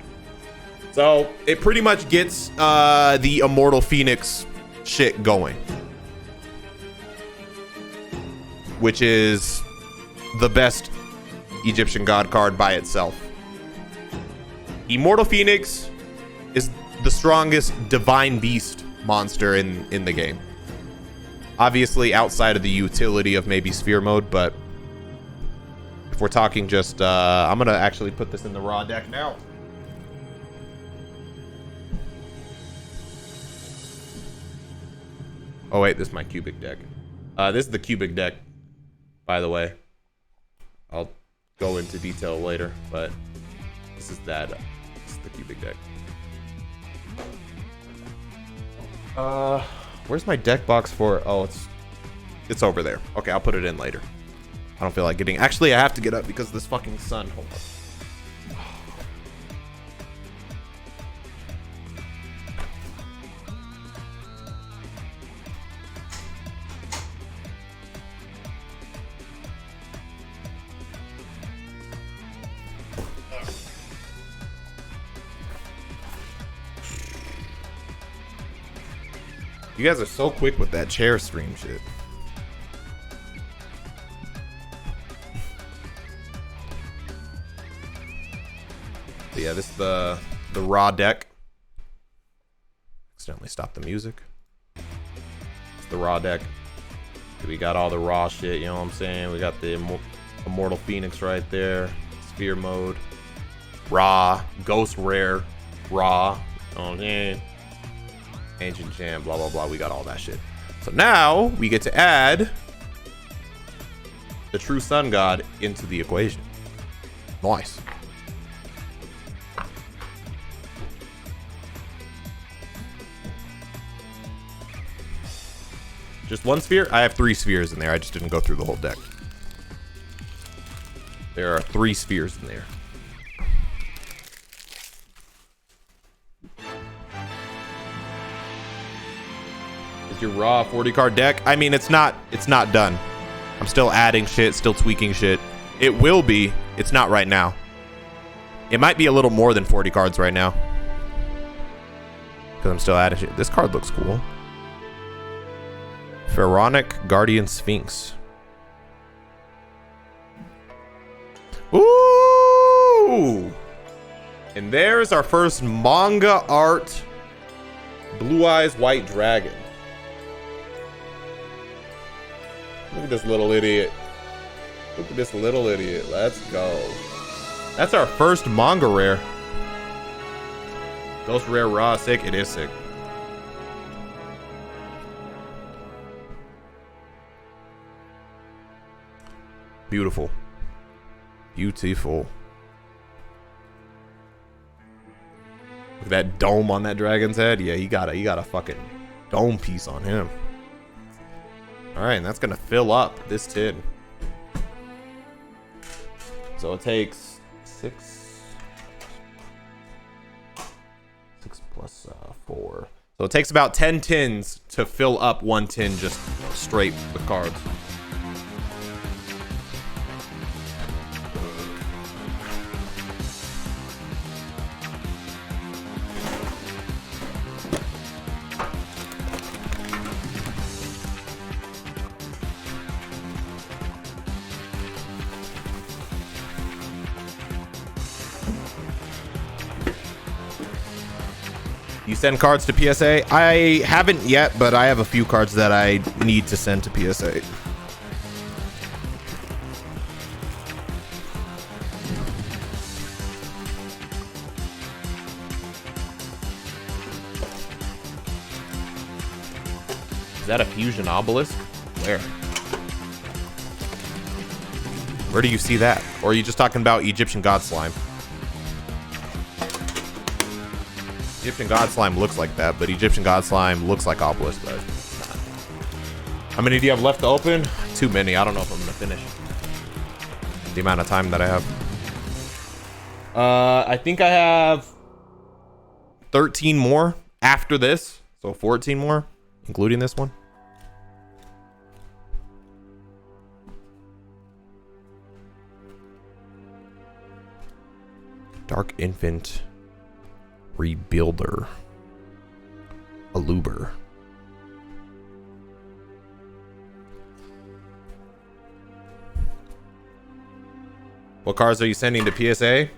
So it pretty much gets the Immortal Phoenix shit going, which is the best Egyptian god card by itself. Immortal Phoenix is the strongest divine beast monster in the game. Obviously outside of the utility of maybe Sphere Mode, but if we're talking just I'm gonna actually put this in the raw deck now. Oh wait, this is my cubic deck. This is the cubic deck, by the way. I'll go into detail later, but this is that. This is the cubic deck. Where's my deck box for? Oh, it's over there. Okay, I'll put it in later. I don't feel like getting. Actually, I have to get up because of this fucking sun. Hold on. You guys are so quick with that chair stream shit. But yeah, this is the raw deck. Accidentally stopped the music. It's the raw deck. We got all the raw shit, you know what I'm saying? We got the Immortal Phoenix right there. Sphere Mode. Raw. Ghost Rare. Raw. You know what I'm saying? Ancient Jam, blah, blah, blah. We got all that shit. So now we get to add the True Sun God into the equation. Nice. Just one sphere? I have 3 spheres in there. I just didn't go through the whole deck. There are 3 spheres in there. Your raw 40 card deck. I mean, it's not done. I'm still adding shit, still tweaking shit. It will be. It's not right now. It might be a little more than 40 cards right now because I'm still adding shit. This card looks cool. Pharaonic Guardian Sphinx. Ooh! And there's our first manga art Blue Eyes White Dragon. Look at this little idiot. Look at this little idiot. Let's go. That's our first manga rare. Ghost Rare Raw. Sick. It is sick. Beautiful. Beautiful. Look at that dome on that dragon's head. Yeah, you got a fucking dome piece on him. All right, and that's gonna fill up this tin. So it takes 6 plus 4. So it takes about 10 tins to fill up one tin just straight with cards. You send cards to PSA? I haven't yet, but I have a few cards that I need to send to PSA. Is that a fusion obelisk? Where? Where do you see that? Or are you just talking about Egyptian god slime? Egyptian god slime looks like that, but Egyptian god slime looks like obelisk, but it's not. How many do you have left to open? Too many. I don't know if I'm gonna finish the amount of time that I have. I think I have 13 more after this, so 14 more, including this one. Dark Infant Rebuilder Aluber. What cards are you sending to PSA?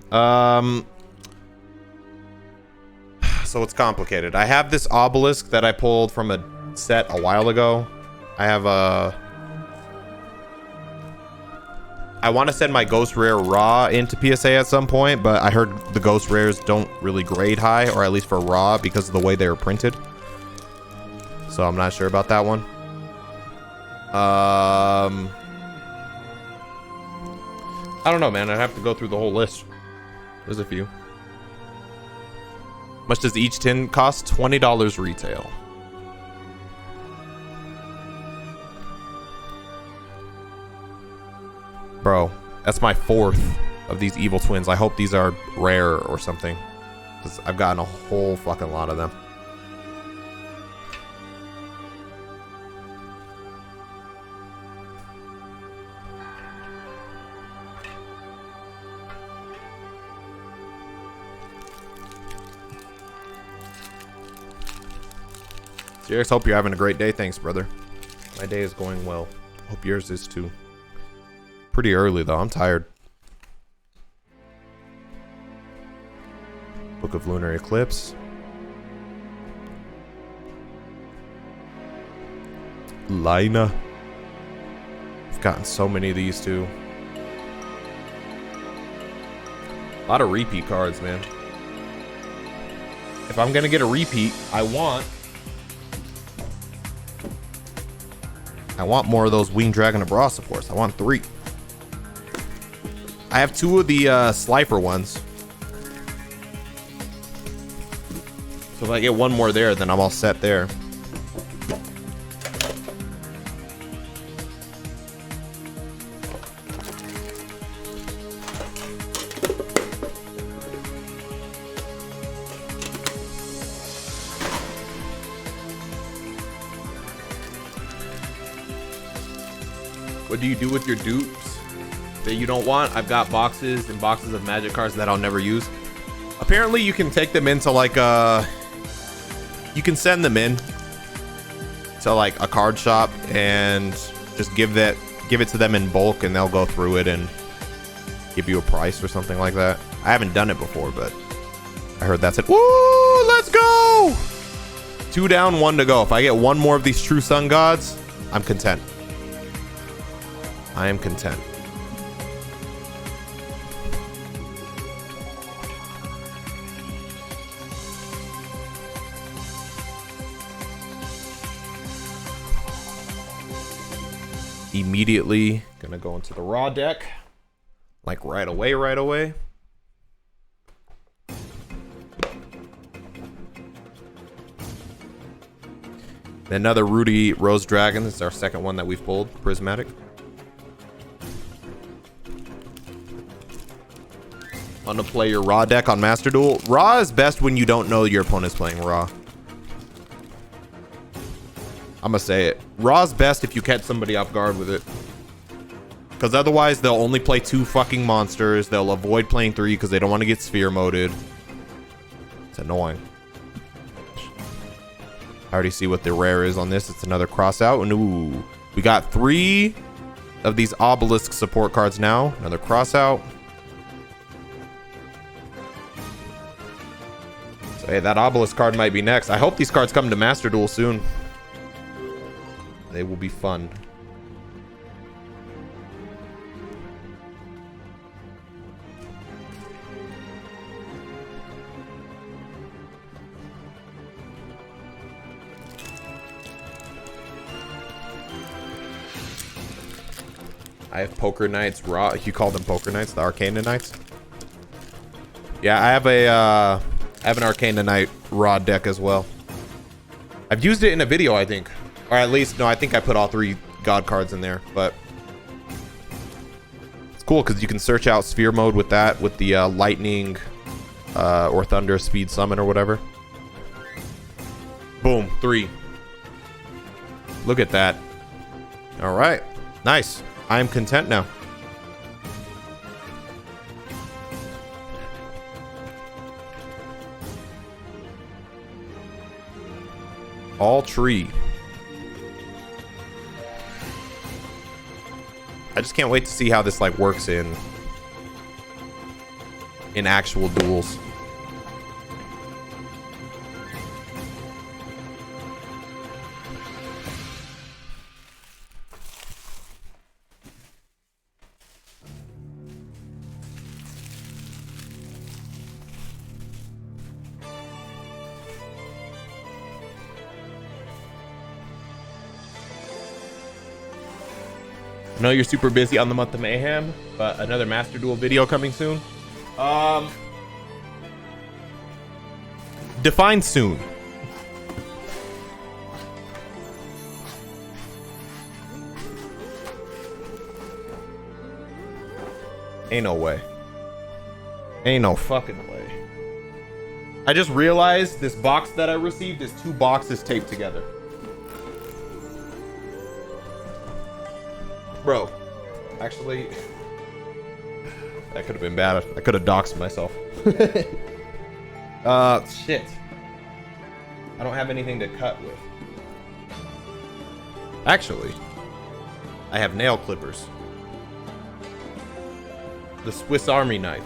So it's complicated. I have this obelisk that I pulled from a set a while ago. I have a... I want to send my Ghost Rare Raw into PSA at some point, but I heard the Ghost Rares don't really grade high, or at least for Raw, because of the way they were printed. So I'm not sure about that one. I don't know, man. I'd have to go through the whole list. There's a few. Much does each tin cost? $20 retail. Bro, that's my 4th of these evil twins. I hope these are rare or something, because I've gotten a whole fucking lot of them. SeeReax, hope you're having a great day. Thanks, brother. My day is going well. Hope yours is too. Pretty early though. I'm tired. Book of Lunar Eclipse. Lina. I've gotten so many of these too. A lot of repeat cards, man. If I'm gonna get a repeat, I want more of those Winged Dragon of Bra supports. I want 3. I have 2 of the Slifer ones. So if I get 1 more there, then I'm all set there. What do you do with your dupes that you don't want? I've got boxes and boxes of magic cards that I'll never use. Apparently you can take them into like you can send them in to like a card shop and just give it to them in bulk, and they'll go through it and give you a price or something like that. I haven't done it before, but I heard that's it. Woo, let's go. 2 down, 1 to go. If I get 1 more of these True Sun Gods, I'm content. I am content. Immediately gonna go into the raw deck, like right away. Another Rudy Rose Dragon. This is our second one that we've pulled. Prismatic. Want to play your raw deck on Master Duel? Raw is best when you don't know your opponent's playing raw. I'm gonna say it. Raw's best if you catch somebody off guard with it. Because otherwise they'll only play 2 fucking monsters. They'll avoid playing 3 because they don't want to get sphere moded. It's annoying. I already see what the rare is on this. It's another cross out. And ooh, we got 3 of these obelisk support cards now. Another cross out. So, hey, that Obelisk card might be next. I hope these cards come to Master Duel soon. They will be fun. I have Poker Knights raw. You call them Poker Knights, the Arcana Knights. Yeah, I have an Arcana Knight raw deck as well. I've used it in a video, I think, or at least no, I think I put all 3 God cards in there. But it's cool because you can search out Sphere mode with that, with the Lightning or Thunder Speed Summon or whatever. Boom, 3. Look at that. All right, nice. I am content now. All tree. I just can't wait to see how this like works in actual duels. I know you're super busy on the month of Mayhem, but another Master Duel video coming soon. Define soon. Ain't no way. Ain't no fucking way. I just realized this box that I received is 2 boxes taped together. Bro, actually, that could have been bad. I could have doxed myself. Shit. I don't have anything to cut with. Actually, I have nail clippers. The Swiss Army knife.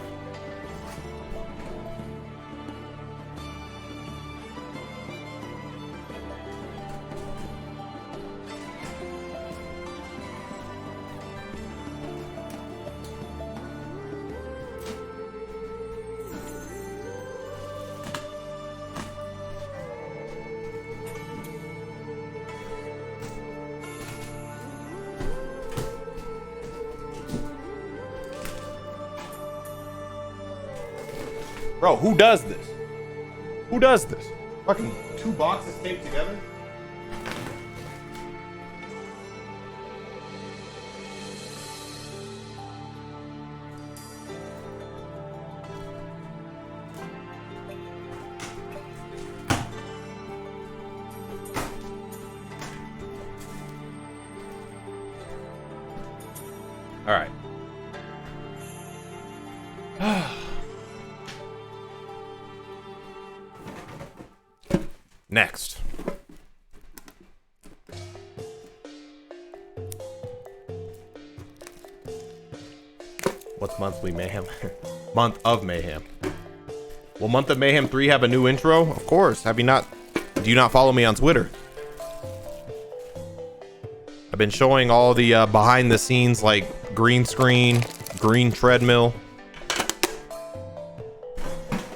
Bro, who does this? Who does this? Fucking 2 boxes taped together? All right. Next. What's monthly mayhem? Month of mayhem. Will Month of Mayhem 3 have a new intro? Of course. Have you not? Do you not follow me on Twitter? I've been showing all the behind the scenes, like green screen, green treadmill.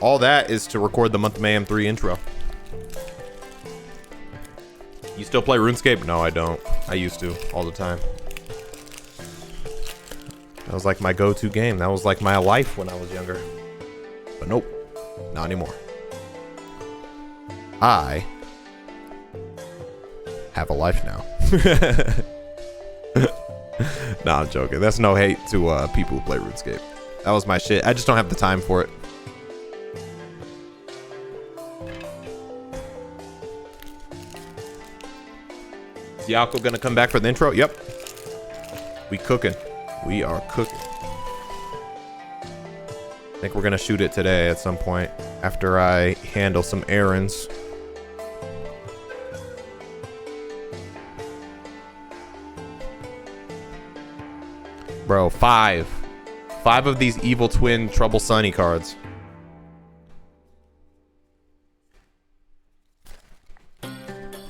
All that is to record the Month of Mayhem 3 intro. You still play RuneScape? No, I don't. I used to all the time. That was like my go-to game. That was like my life when I was younger. But nope, not anymore. I have a life now. Nah, I'm joking. That's no hate to people who play RuneScape. That was my shit. I just don't have the time for it. Is Yako gonna come back for the intro? Yep. We cooking. We are cooking. I think we're gonna shoot it today at some point after I handle some errands. Bro, 5 of these Evil Twin Trouble Sunny cards.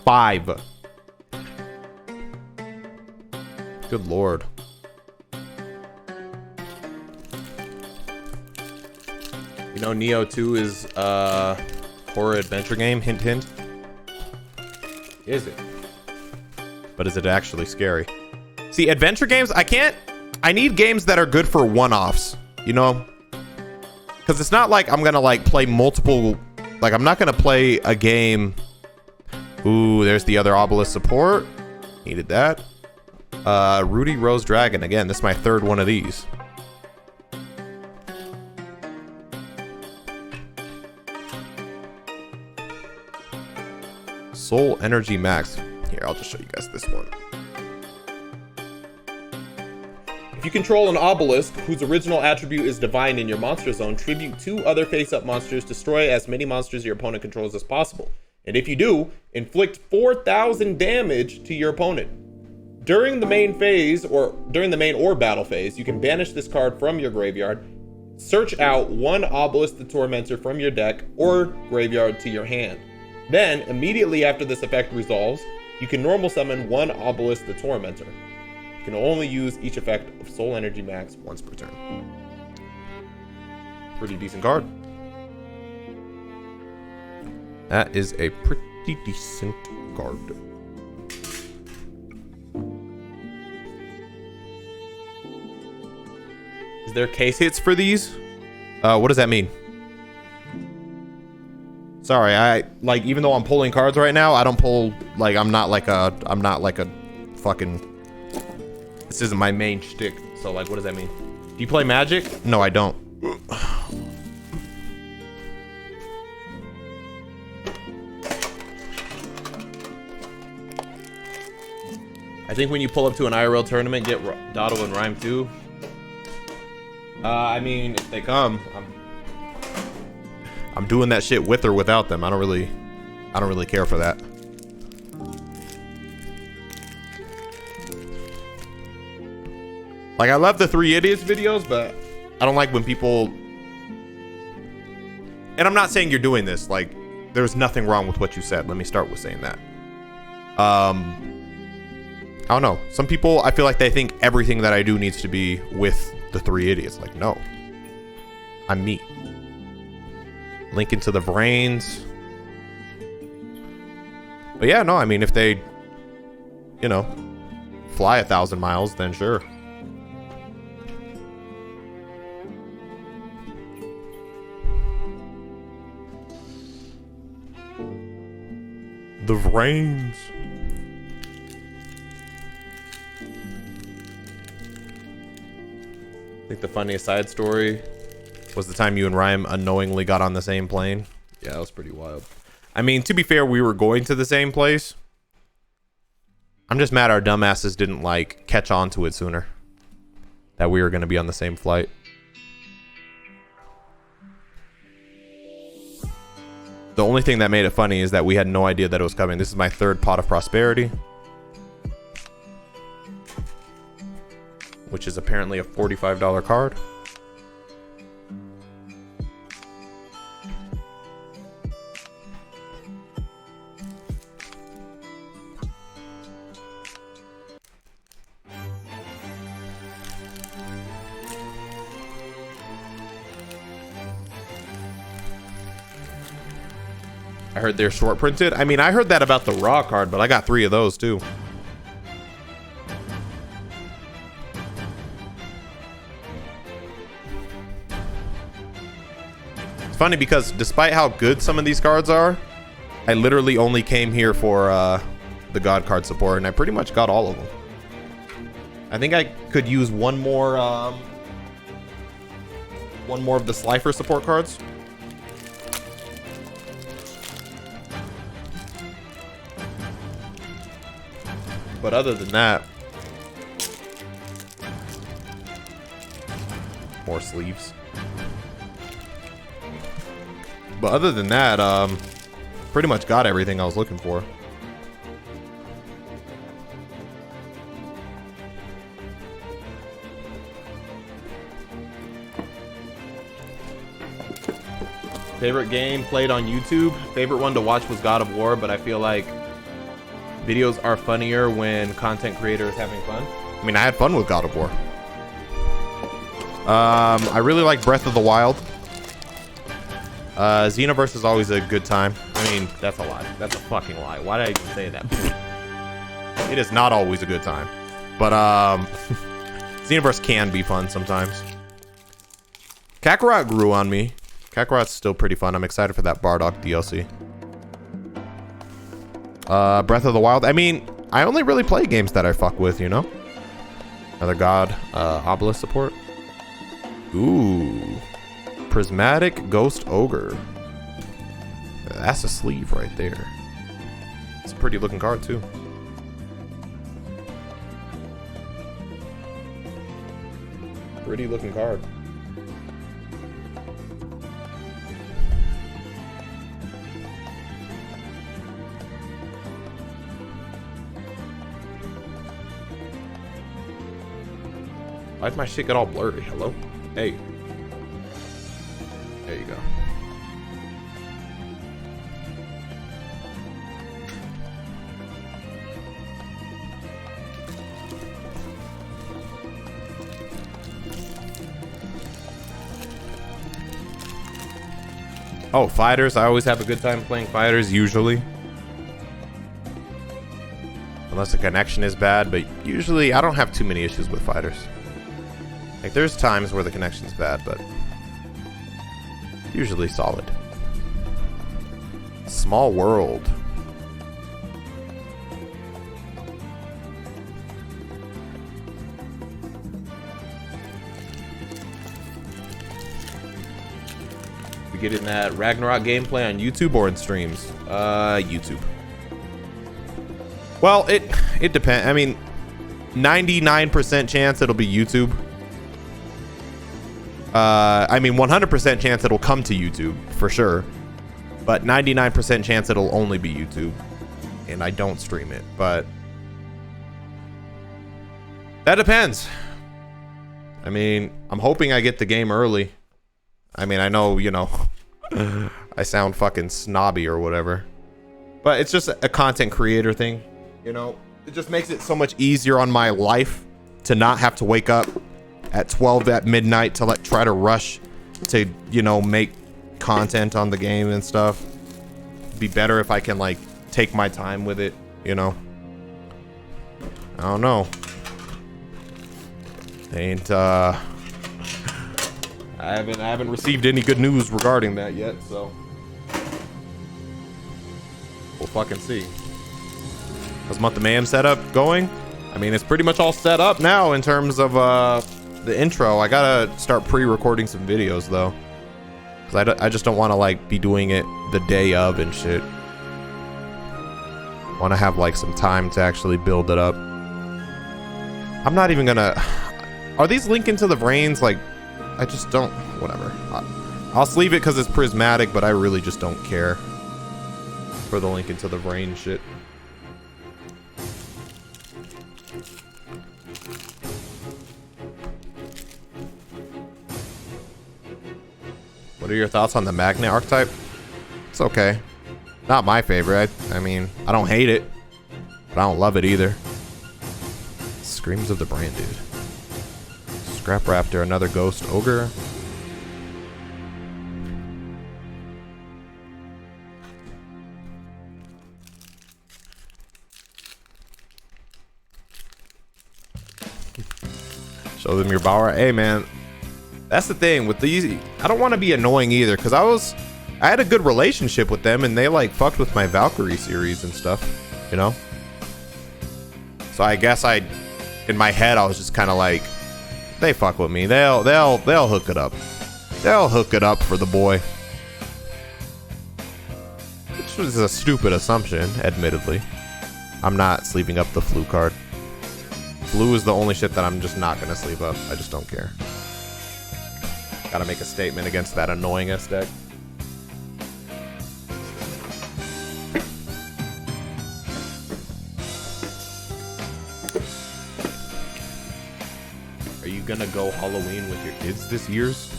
5. Good lord. You know, Neo 2 is a horror adventure game. Hint, hint. Is it? But is it actually scary? See, adventure games, I need games that are good for one-offs, you know? Because it's not like I'm gonna like play multiple, like I'm not gonna play a game. Ooh, there's the other obelisk support. Needed that. Rudy Rose Dragon. Again, this is my 3rd one of these. Soul Energy Max. Here, I'll just show you guys this one. If you control an obelisk whose original attribute is divine in your monster zone, tribute 2 other face-up monsters, destroy as many monsters your opponent controls as possible. And if you do, inflict 4,000 damage to your opponent. During the main phase, or during the main or battle phase, you can banish this card from your graveyard, search out 1 Obelisk the Tormentor from your deck or graveyard to your hand. Then, immediately after this effect resolves, you can normal summon 1 Obelisk the Tormentor. You can only use each effect of Soul Energy Max once per turn. Pretty decent card. That is a pretty decent card. Is there case hits for these? What does that mean? Sorry, I like, even though I'm pulling cards right now, I don't pull, like, I'm not like a fucking, this isn't my main shtick. So like, what does that mean? Do you play Magic? No, I don't. I think when you pull up to an IRL tournament, get Dotto and Rhyme too. I mean, if they come, I'm doing that shit with or without them. I don't really care for that. Like, I love the 3 Idiots videos, but I don't like when people, and I'm not saying you're doing this, like, there's nothing wrong with what you said. Let me start with saying that. I don't know. Some people, I feel like they think everything that I do needs to be with the 3 Idiots. Like, no. I'm me. Link into the brains. But yeah, no, I mean, if they, you know, fly 1,000 miles, then sure. The brains. I think the funniest side story was the time you and Rhyme unknowingly got on the same plane. Yeah, that was pretty wild. I mean, to be fair, we were going to the same place. I'm just mad our dumbasses didn't, like, catch on to it sooner. That we were going to be on the same flight. The only thing that made it funny is that we had no idea that it was coming. This is my 3rd Pot of Prosperity, which is apparently a $45 card. I heard they're short printed. I mean, I heard that about the raw card, but I got 3 of those too. It's funny because despite how good some of these cards are, I literally only came here for the God card support, and I pretty much got all of them. I think I could use one more of the Slifer support cards. But other than that, more sleeves. But other than that, pretty much got everything I was looking for. Favorite game played on YouTube? Favorite one to watch was God of War, but I feel like Videos are funnier when content creator is having fun. I mean, I had fun with God of War. I really like Breath of the Wild. Xenoverse is always a good time. I mean, that's a lie. That's a fucking lie. Why did I even say that? It is not always a good time. But, Xenoverse can be fun sometimes. Kakarot grew on me. Kakarot's still pretty fun. I'm excited for that Bardock DLC. Breath of the Wild. I mean, I only really play games that I fuck with, you know? Another God. Obelisk support. Ooh. Prismatic Ghost Ogre. That's a sleeve right there. It's a pretty looking card, too. Pretty looking card. Why'd my shit get all blurry? Hello? Hey. There you go. Oh, fighters. I always have a good time playing fighters, usually. Unless the connection is bad, but usually I don't have too many issues with fighters. Like, there's times where the connection's bad, but usually solid. Small World. We getting that Ragnarok gameplay on YouTube or in streams? YouTube. Well, it depends. I mean, 99% chance it'll be YouTube. I mean, 100% chance it'll come to YouTube for sure, but 99% chance it'll only be YouTube, and I don't stream it. But that depends. I mean, I'm hoping I get the game early. I mean, I know, you know, I sound fucking snobby or whatever, but it's just a content creator thing, you know. It just makes it so much easier on my life to not have to wake up at 12 at midnight to like try to rush to, you know, make content on the game and stuff. It'd be better if I can like take my time with it, you know. I don't know. Ain't I haven't received any good news regarding that yet, so we'll fucking see. How's Month of Mayhem setup going? I mean, it's pretty much all set up now in terms of the intro. I gotta start pre-recording some videos though, because I just don't want to like be doing it the day of and shit. I want to have like some time to actually build it up. I'm not even gonna. Are these linking to the brains? Like, I just don't. Whatever. I'll sleeve it because it's prismatic, but I really just don't care for the link into the brain shit. What are your thoughts on the Magnet archetype? It's okay. Not my favorite. I mean, I don't hate it, but I don't love it either. Screams of the Brand Dude. Scrap Raptor, another Ghost Ogre. Show them your power. Hey, man. That's the thing with these. I don't want to be annoying either, because I had a good relationship with them, and they like fucked with my Valkyrie series and stuff, you know. So I guess in my head, I was just kind of like, they fuck with me. They'll hook it up. They'll hook it up for the boy. Which was a stupid assumption, admittedly. I'm not sleeving up the Flu card. Blue is the only shit that I'm just not gonna sleeve up. I just don't care. Gotta make a statement against that annoying ass deck. Are you gonna go Halloween with your kids this year's?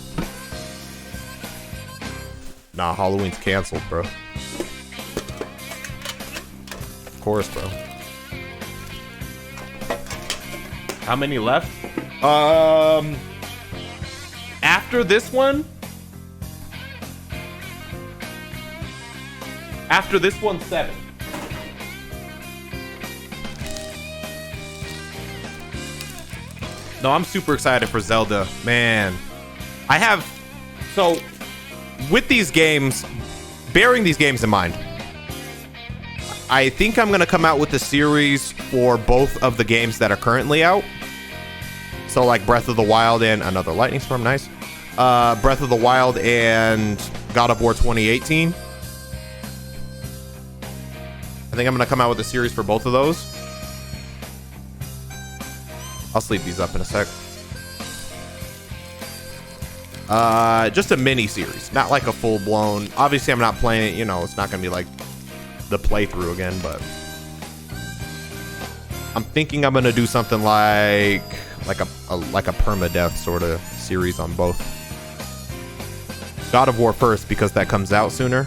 Nah, Halloween's canceled, bro. Of course, bro. How many left? After this one? After this one, 7. No, I'm super excited for Zelda. Man. I have... So, with these games, bearing these games in mind, I think I'm going to come out with the series for both of the games that are currently out. So, like Breath of the Wild and another lightning storm. Nice. Breath of the Wild and God of War 2018. I think I'm going to come out with a series for both of those. I'll sleep these up in a sec. Just a mini series, not like a full blown. Obviously, I'm not playing it. You know, it's not going to be like the playthrough again, but I'm thinking I'm going to do something like a permadeath sort of series on both. God of War first because that comes out sooner.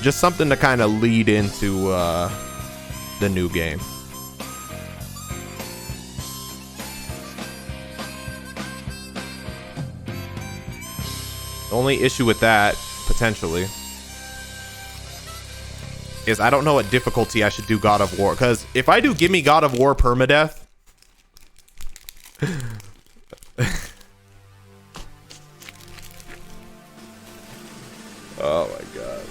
Just something to kind of lead into the new game. The only issue with that, potentially, is I don't know what difficulty I should do God of War. Because if I do Gimme God of War permadeath... oh my god.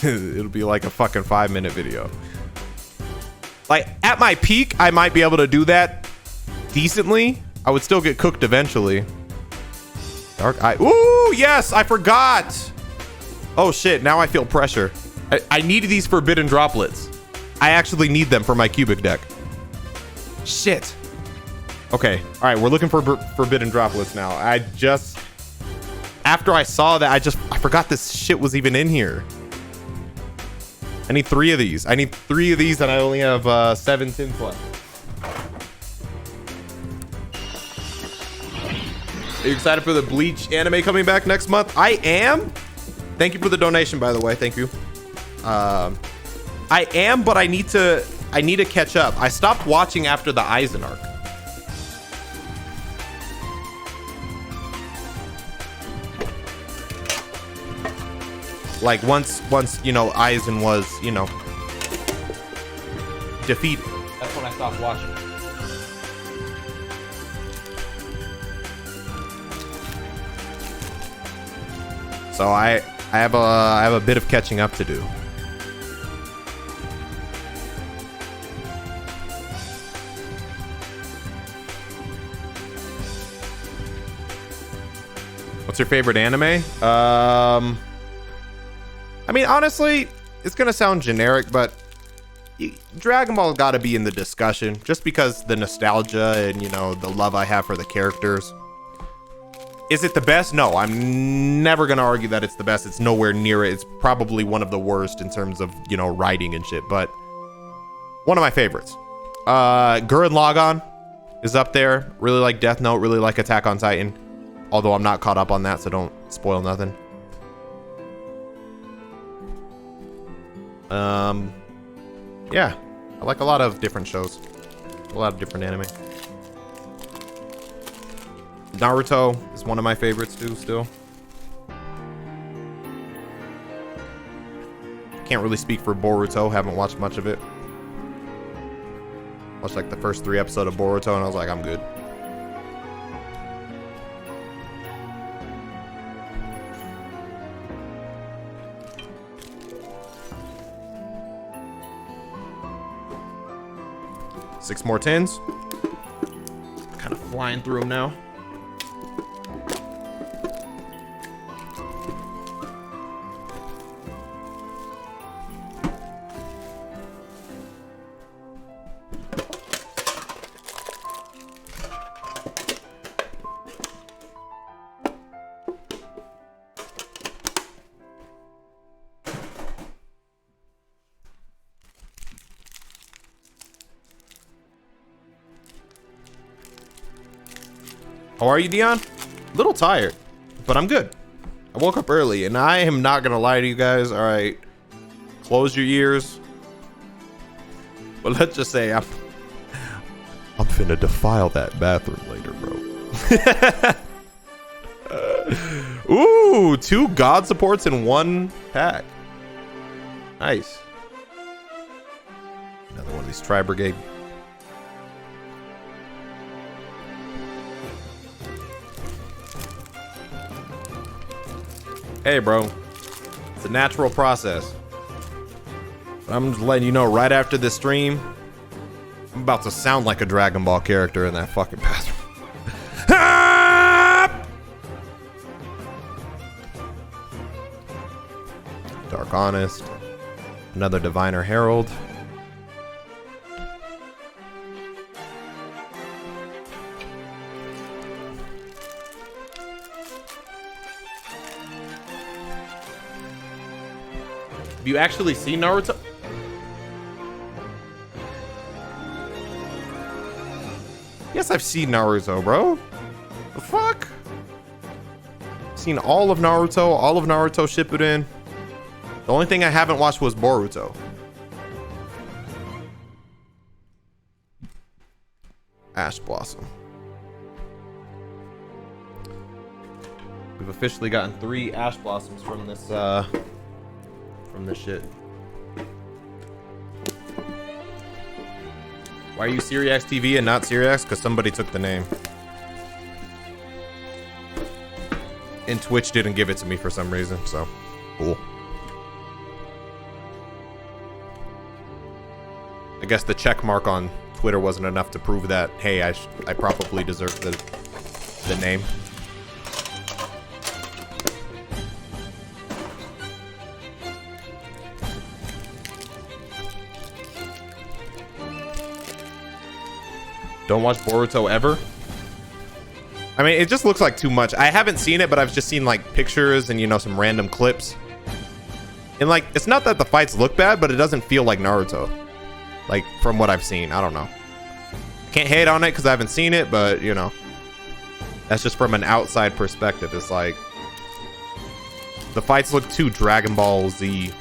It'll be like a fucking 5-minute video. Like, at my peak, I might be able to do that decently. I would still get cooked eventually. Dark Eye. Ooh, yes, I forgot. Oh shit, now I feel pressure. I needed these forbidden droplets. I actually need them for my cubic deck. Shit. Okay, all right, we're looking for forbidden droplets now. After I saw that, I forgot this shit was even in here. I need 3 of these. I need 3 of these, and I only have 7 tins left. Are you excited for the Bleach anime coming back next month? I am. Thank you for the donation, by the way. Thank you. I am, but I need to catch up. I stopped watching after the Aizen arc. Like once you know Aizen was, you know, defeated. That's when I stopped watching. So I have a bit of catching up to do. What's your favorite anime? I mean, honestly, it's gonna sound generic, but Dragon Ball got to be in the discussion just because the nostalgia and, you know, the love I have for the characters. Is it the best? No, I'm never gonna argue that it's the best. It's nowhere near it. It's probably one of the worst in terms of, you know, writing and shit, but one of my favorites. Gurren Lagann is up there. Really like Death Note, really like Attack on Titan. Although I'm not caught up on that, so don't spoil nothing. Yeah, I like a lot of different shows, a lot of different anime. Naruto is one of my favorites too, still. Can't really speak for Boruto, haven't watched much of it. Watched like the first 3 episodes of Boruto and I was like, I'm good. Six more tins. Kind of flying through them now. How are you, Dion? A little tired, but I'm good. I woke up early, and I am not gonna lie to you guys. All right, close your ears, But let's just say I'm finna defile that bathroom later, bro. Ooh, 2 god supports in 1 pack. Nice. Another one of these Tri Brigade. Hey, bro. It's a natural process. But I'm just letting you know right after this stream, I'm about to sound like a Dragon Ball character in that fucking bathroom. Dark Honest. Another Diviner Herald. Have you actually seen Naruto? Yes, I've seen Naruto, bro. The fuck? Seen all of Naruto Shippuden. The only thing I haven't watched was Boruto. Ash Blossom. We've officially gotten 3 Ash Blossoms from this shit. Why are you SeeReax TV and not SeeReax? Because somebody took the name. And Twitch didn't give it to me for some reason, so cool. I guess the check mark on Twitter wasn't enough to prove that, hey, I probably deserve the name. Don't watch Boruto ever? I mean, it just looks like too much. I haven't seen it, but I've just seen like pictures and, you know, some random clips. And like, it's not that the fights look bad, but it doesn't feel like Naruto. Like, from what I've seen. I don't know. Can't hate on it because I haven't seen it, but, you know. That's just from an outside perspective. It's like, the fights look too Dragon Ball Z.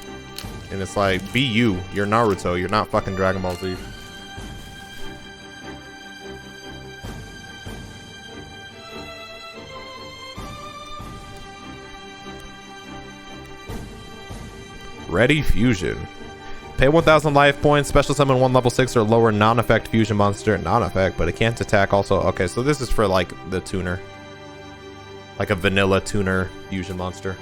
And it's like, be you. You're Naruto. You're not fucking Dragon Ball Z. Ready Fusion. Pay 1,000 life points. Special summon 1 level 6 or lower non-effect fusion monster. Non-effect, but it can't attack also. Okay, so this is for like the tuner. Like a vanilla tuner fusion monster.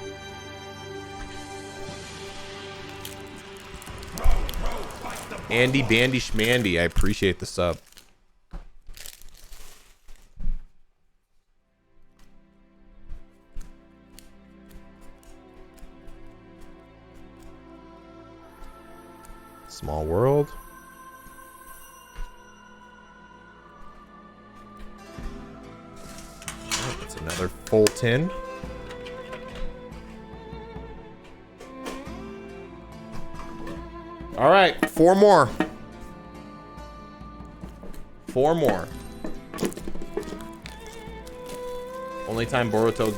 Andy Bandy Schmandy. I appreciate the sub. Small world. Oh, that's another full tin. All right, 4 more. 4 more. Only time Boruto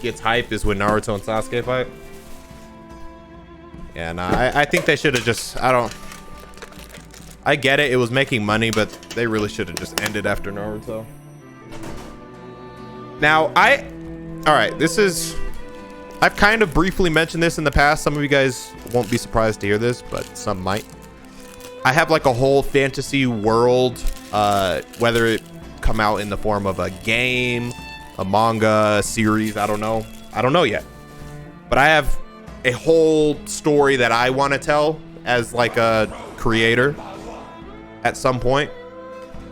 gets hype is when Naruto and Sasuke fight. Yeah, no, I think they should have just, I get it, it was making money, but they really should have just ended after Naruto. Now, alright, this is, I've kind of briefly mentioned this in the past. Some of you guys won't be surprised to hear this, but some might. I have like a whole fantasy world, whether it come out in the form of a game, a manga, a series, I don't know yet. But I have a whole story that I want to tell as like a creator at some point,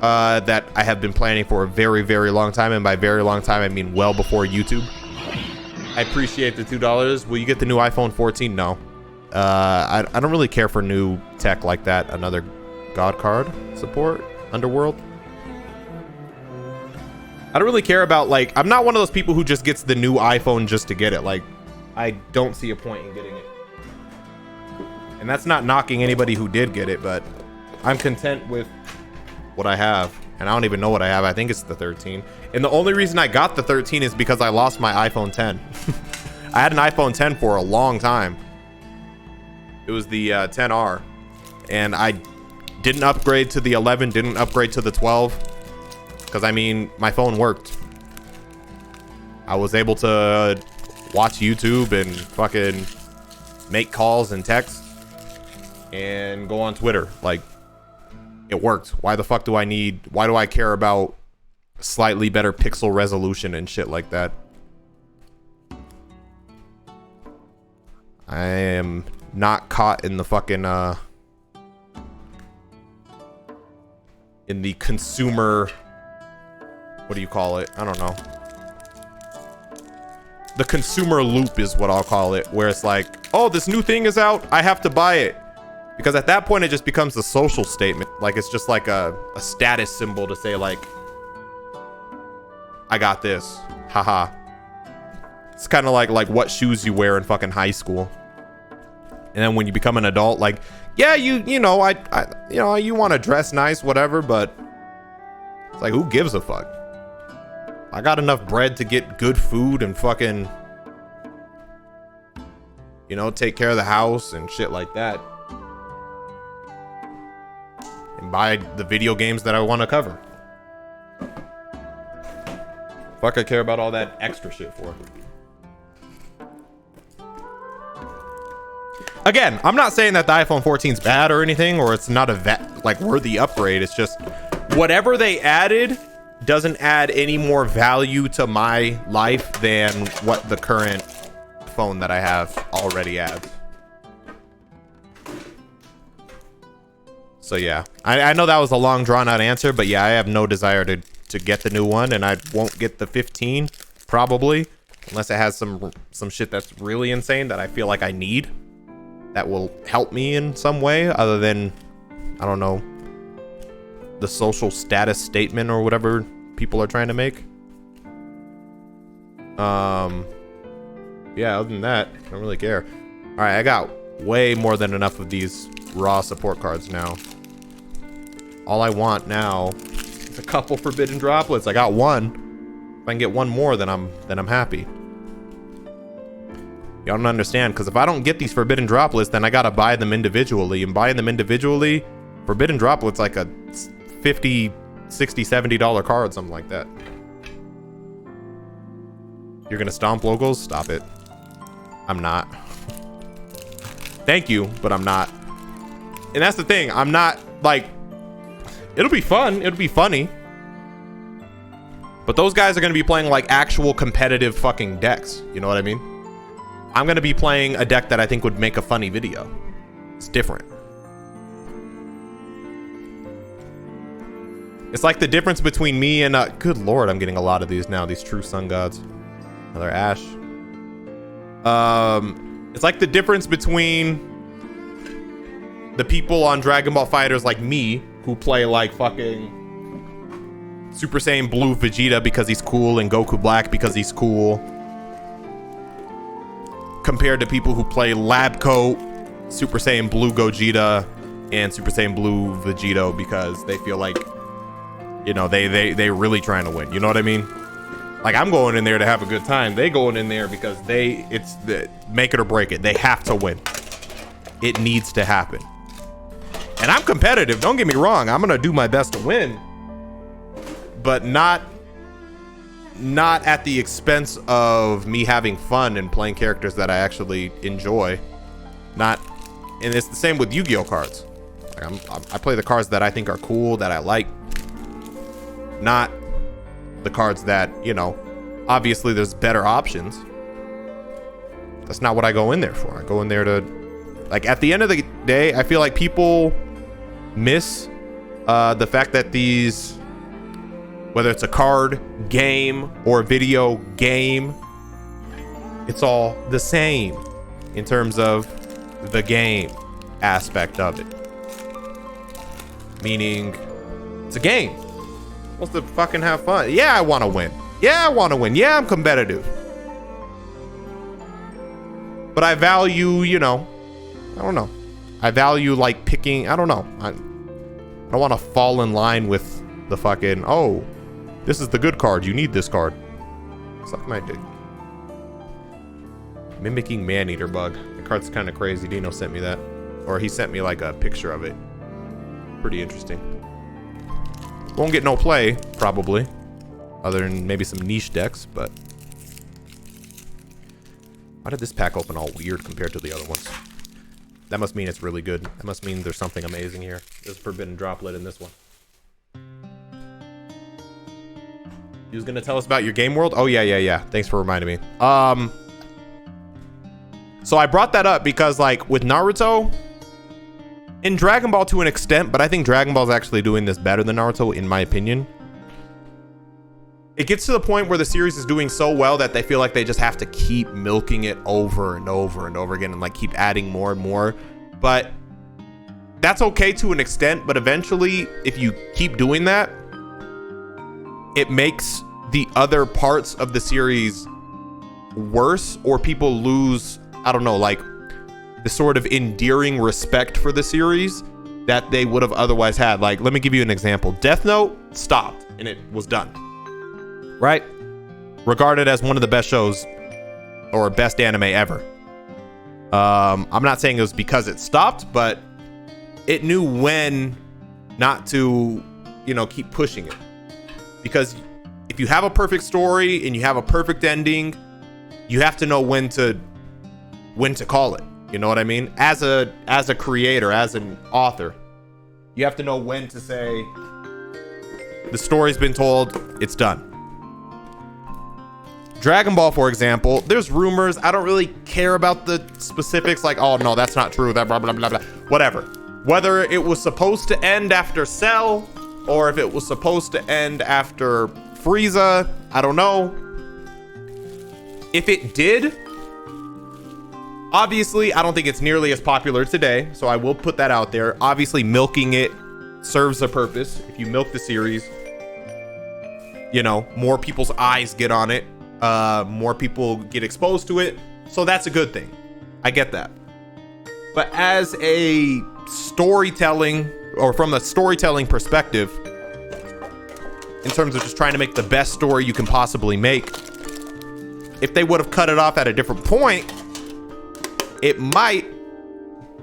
that I have been planning for a very, very long time. And by very long time, I mean well before YouTube. I appreciate the $2. Will you get the new iPhone 14? No. I don't really care for new tech like that. Another God card support, Underworld. I don't really care about, like, I'm not one of those people who just gets the new iPhone just to get it. Like, I don't see a point in getting it. And that's not knocking anybody who did get it, but I'm content with what I have. And I don't even know what I have. I think it's the 13. And the only reason I got the 13 is because I lost my iPhone 10. I had an iPhone 10 for a long time. It was the 10R. And I Didn't upgrade to the 11, didn't upgrade to the 12. Because, I mean, my phone worked. I was able to watch YouTube and fucking make calls and text and go on Twitter. Like, it worked. Why the fuck do I need... Why do I care about slightly better pixel resolution and shit like that? I am not caught in the fucking, in the consumer... What do you call it? I don't know. The consumer loop is what I'll call it, where it's like, oh, this new thing is out, I have to buy it. Because at that point, it just becomes a social statement. Like, it's just like a status symbol to say, like, I got this. Haha. It's kind of like what shoes you wear in fucking high school. And then when you become an adult, like, yeah, you know, you know, you want to dress nice, whatever, but it's like, who gives a fuck? I got enough bread to get good food and fucking, you know, take care of the house and shit like that. And buy the video games that I want to cover. Fuck, I care about all that extra shit for. Again, I'm not saying that the iPhone 14 is bad or anything, or it's not a worthy upgrade. It's just whatever they added doesn't add any more value to my life than what the current phone that I have already adds. So yeah, I know that was a long drawn out answer, but yeah, I have no desire to get the new one, and I won't get the 15 probably, unless it has some shit that's really insane that I feel like I need, that will help me in some way other than, I don't know, the social status statement or whatever people are trying to make. Yeah, other than that, I don't really care. All right, I got way more than enough of these raw support cards now. All I want now is a couple forbidden droplets. I got one. If I can get one more, then I'm happy. Y'all don't understand, because if I don't get these forbidden droplets, then I gotta buy them individually, and buying them individually, forbidden droplets like a $50, $60, $70 card, something like that. You're gonna stomp logos? Stop it. I'm not. Thank you, but I'm not. And that's the thing, I'm not, like, it'll be fun, it'll be funny, but those guys are gonna be playing like actual competitive fucking decks, you know what I mean? I'm gonna be playing a deck that I think would make a funny video. It's different. It's like the difference between me and good lord, I'm getting a lot of these now, these true sun gods. Another Ash. It's like the difference between the people on Dragon Ball FighterZ like me, who play like fucking Super Saiyan Blue Vegeta because he's cool and Goku Black because he's cool, compared to people who play Lab Coat, Super Saiyan Blue Gogeta, and Super Saiyan Blue Vegito because they feel like, you know, they really trying to win. You know what I mean? Like, I'm going in there to have a good time. They going in there because it's the make it or break it. They have to win. It needs to happen. And I'm competitive. Don't get me wrong. I'm gonna do my best to win, but not at the expense of me having fun and playing characters that I actually enjoy. And it's the same with Yu-Gi-Oh cards. Like I play the cards that I think are cool, that I like, not the cards that, you know, obviously there's better options. That's not what I go in there for. I go in there to, like, at the end of the day, I feel like people miss the fact that these, whether it's a card game or video game, it's all the same in terms of the game aspect of it. Meaning, it's a game. Supposed to fucking have fun. Yeah, I want to win. Yeah, I want to win. Yeah, I'm competitive. But I value, you know, I don't know. I value like picking, I don't know. I don't want to fall in line with the fucking, oh, this is the good card. You need this card. Suck my dick. Mimicking Maneater Bug. The card's kind of crazy. Dino sent me that. Or he sent me like a picture of it. Pretty interesting. Won't get no play, probably. Other than maybe some niche decks, but... Why did this pack open all weird compared to the other ones? That must mean it's really good. That must mean there's something amazing here. There's a forbidden droplet in this one. You was gonna tell us about your game world? Oh, yeah. Thanks for reminding me. So I brought that up because, like, with Naruto... In Dragon Ball to an extent, but I think Dragon Ball is actually doing this better than Naruto, in my opinion. It gets to the point where the series is doing so well that they feel like they just have to keep milking it over and over and over again and like keep adding more and more. But that's okay to an extent, but eventually, if you keep doing that, it makes the other parts of the series worse, or people lose, I don't know, like the sort of endearing respect for the series that they would have otherwise had. Like, let me give you an example. Death Note stopped and it was done, right? Regarded as one of the best shows or best anime ever. I'm not saying it was because it stopped, but it knew when not to, you know, keep pushing it. Because if you have a perfect story and you have a perfect ending, you have to know when to call it. You know what I mean? As a creator, as an author, you have to know when to say the story's been told, it's done. Dragon Ball, for example, there's rumors. I don't really care about the specifics, like, oh no, that's not true, that blah blah blah blah, whatever. Whether it was supposed to end after Cell or if it was supposed to end after Frieza, I don't know. If it did, obviously, I don't think it's nearly as popular today, so I will put that out there. Obviously, milking it serves a purpose. If you milk the series, you know, more people's eyes get on it, more people get exposed to it, so that's a good thing. I get that. But as a storytelling, or from a storytelling perspective, in terms of just trying to make the best story you can possibly make, if they would have cut it off at a different point, it might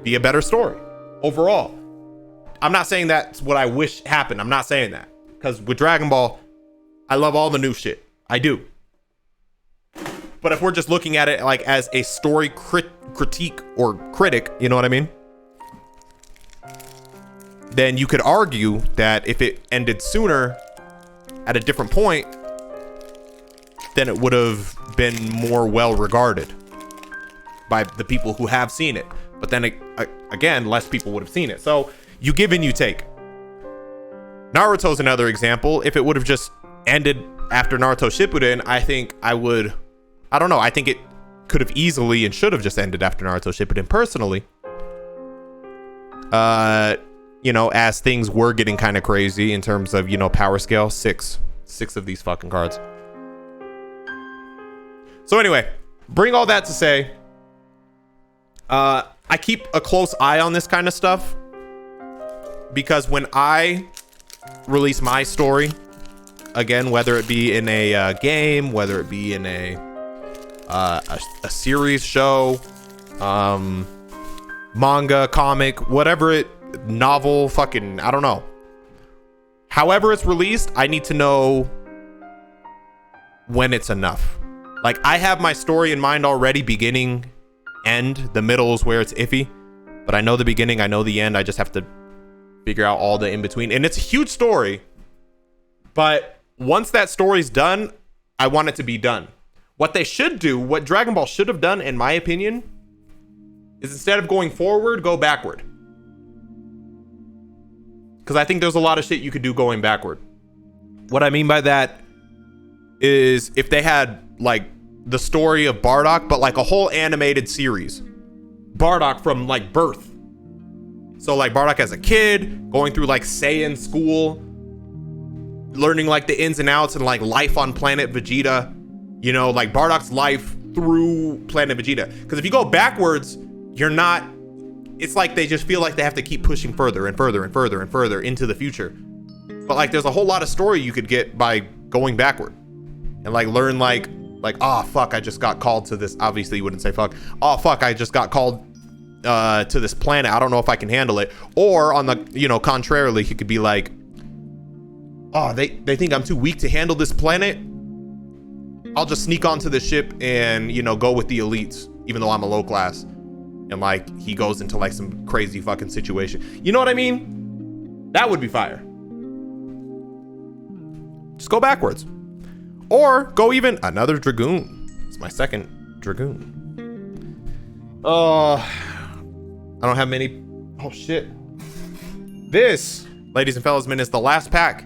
be a better story overall. I'm not saying that's what I wish happened. I'm not saying that, because with Dragon Ball, I love all the new shit. I do. But if we're just looking at it like as a story critique or critic, you know what I mean? Then you could argue that if it ended sooner at a different point, then it would have been more well regarded by the people who have seen it. But then again, less people would have seen it. So you give and you take. Naruto's another example. If it would have just ended after Naruto Shippuden, I think I don't know. I think it could have easily and should have just ended after Naruto Shippuden personally. You know, as things were getting kind of crazy in terms of, you know, power scale. Six of these fucking cards. So anyway, bring all that to say, I keep a close eye on this kind of stuff, because when I release my story, again, whether it be in a game, whether it be in a series, show, manga, comic, whatever it, novel, fucking, I don't know. However it's released, I need to know when it's enough. Like, I have my story in mind already, beginning, end. The middle is where it's iffy, but I know the beginning, I know the end. I just have to figure out all the in between, and it's a huge story. But once that story's done, I want it to be done. What they should do, what Dragon Ball should have done, in my opinion, is instead of going forward, go backward. Because I think there's a lot of shit you could do going backward. What I mean by that is if they had like the story of Bardock, but like a whole animated series. Bardock from like birth. So like Bardock as a kid, going through like Saiyan school, learning like the ins and outs and like life on planet Vegeta. You know, like Bardock's life through planet Vegeta. Because if you go backwards, you're not, it's like they just feel like they have to keep pushing further and further and further and further into the future. But like there's a whole lot of story you could get by going backward. And like learn like, oh fuck, I just got called to this. Obviously you wouldn't say fuck. Oh fuck, I just got called to this planet. I don't know if I can handle it. Or on the, you know, contrarily, he could be like, oh, they think I'm too weak to handle this planet. I'll just sneak onto the ship and, you know, go with the elites, even though I'm a low class. And like, he goes into like some crazy fucking situation. You know what I mean? That would be fire. Just go backwards. Or go even another Dragoon. It's my second Dragoon. I don't have many. Oh shit. This, ladies and fellas, is the last pack.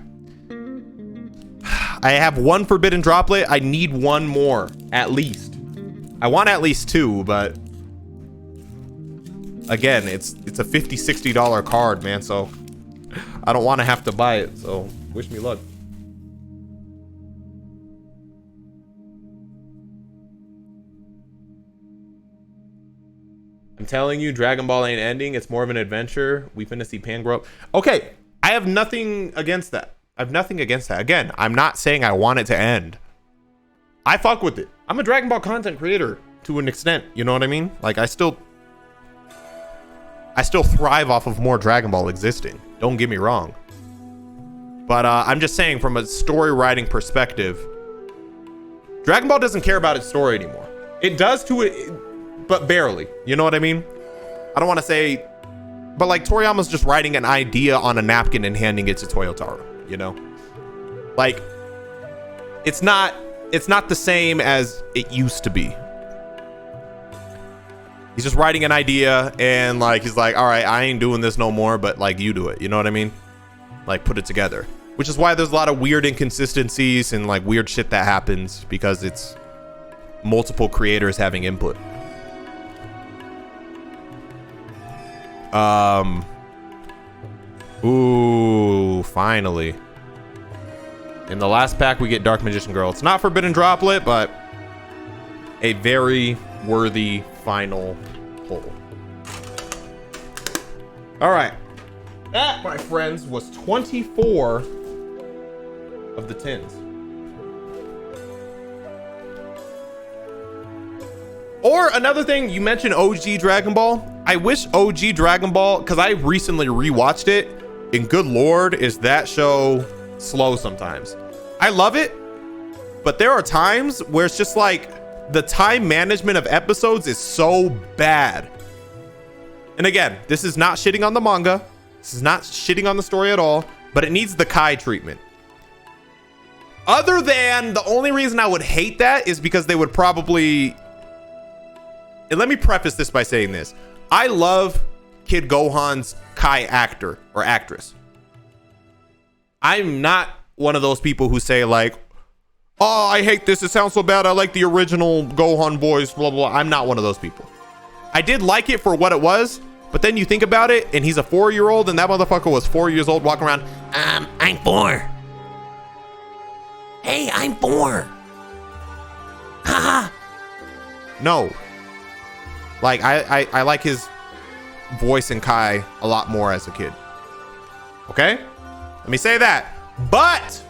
I have one forbidden droplet. I need one more, at least. I want at least two, but again, it's a $50-$60 card, man. So I don't want to have to buy it. So wish me luck. I'm telling you, Dragon Ball ain't ending. It's more of an adventure. We finna see Pan grow up. Okay, I have nothing against that. I have nothing against that. Again, I'm not saying I want it to end. I fuck with it. I'm a Dragon Ball content creator to an extent. You know what I mean? Like, I still thrive off of more Dragon Ball existing. Don't get me wrong. But I'm just saying, from a story writing perspective, Dragon Ball doesn't care about its story anymore. It does to it, but barely. You know what I mean? I don't want to say, but like Toriyama's just writing an idea on a napkin and handing it to Toyotaro, you know? Like, it's not the same as it used to be. He's just writing an idea and like, he's like, all right, I ain't doing this no more, but like, you do it. You know what I mean? Like, put it together. Which is why there's a lot of weird inconsistencies and like weird shit that happens, because it's multiple creators having input. Ooh, finally. In the last pack, we get Dark Magician Girl. It's not Forbidden Droplet, but a very worthy final pull. All right. That, my friends, was 24 of the 10s. Or another thing, you mentioned OG Dragon Ball. I wish OG Dragon Ball, because I recently rewatched it, and good lord, is that show slow sometimes. I love it, but there are times where it's just like the time management of episodes is so bad. And again, this is not shitting on the manga. This is not shitting on the story at all, but it needs the Kai treatment. Other than the only reason I would hate that is because they would probably... And let me preface this by saying this. I love Kid Gohan's Kai actor or actress. I'm not one of those people who say like, oh, I hate this. It sounds so bad. I like the original Gohan voice, blah, blah, blah. I'm not one of those people. I did like it for what it was, but then you think about it and he's a 4-year-old and that motherfucker was 4 years old walking around. I'm 4. Hey, I'm 4. Haha. No. Like, I like his voice in Kai a lot more as a kid. Okay? Let me say that. But,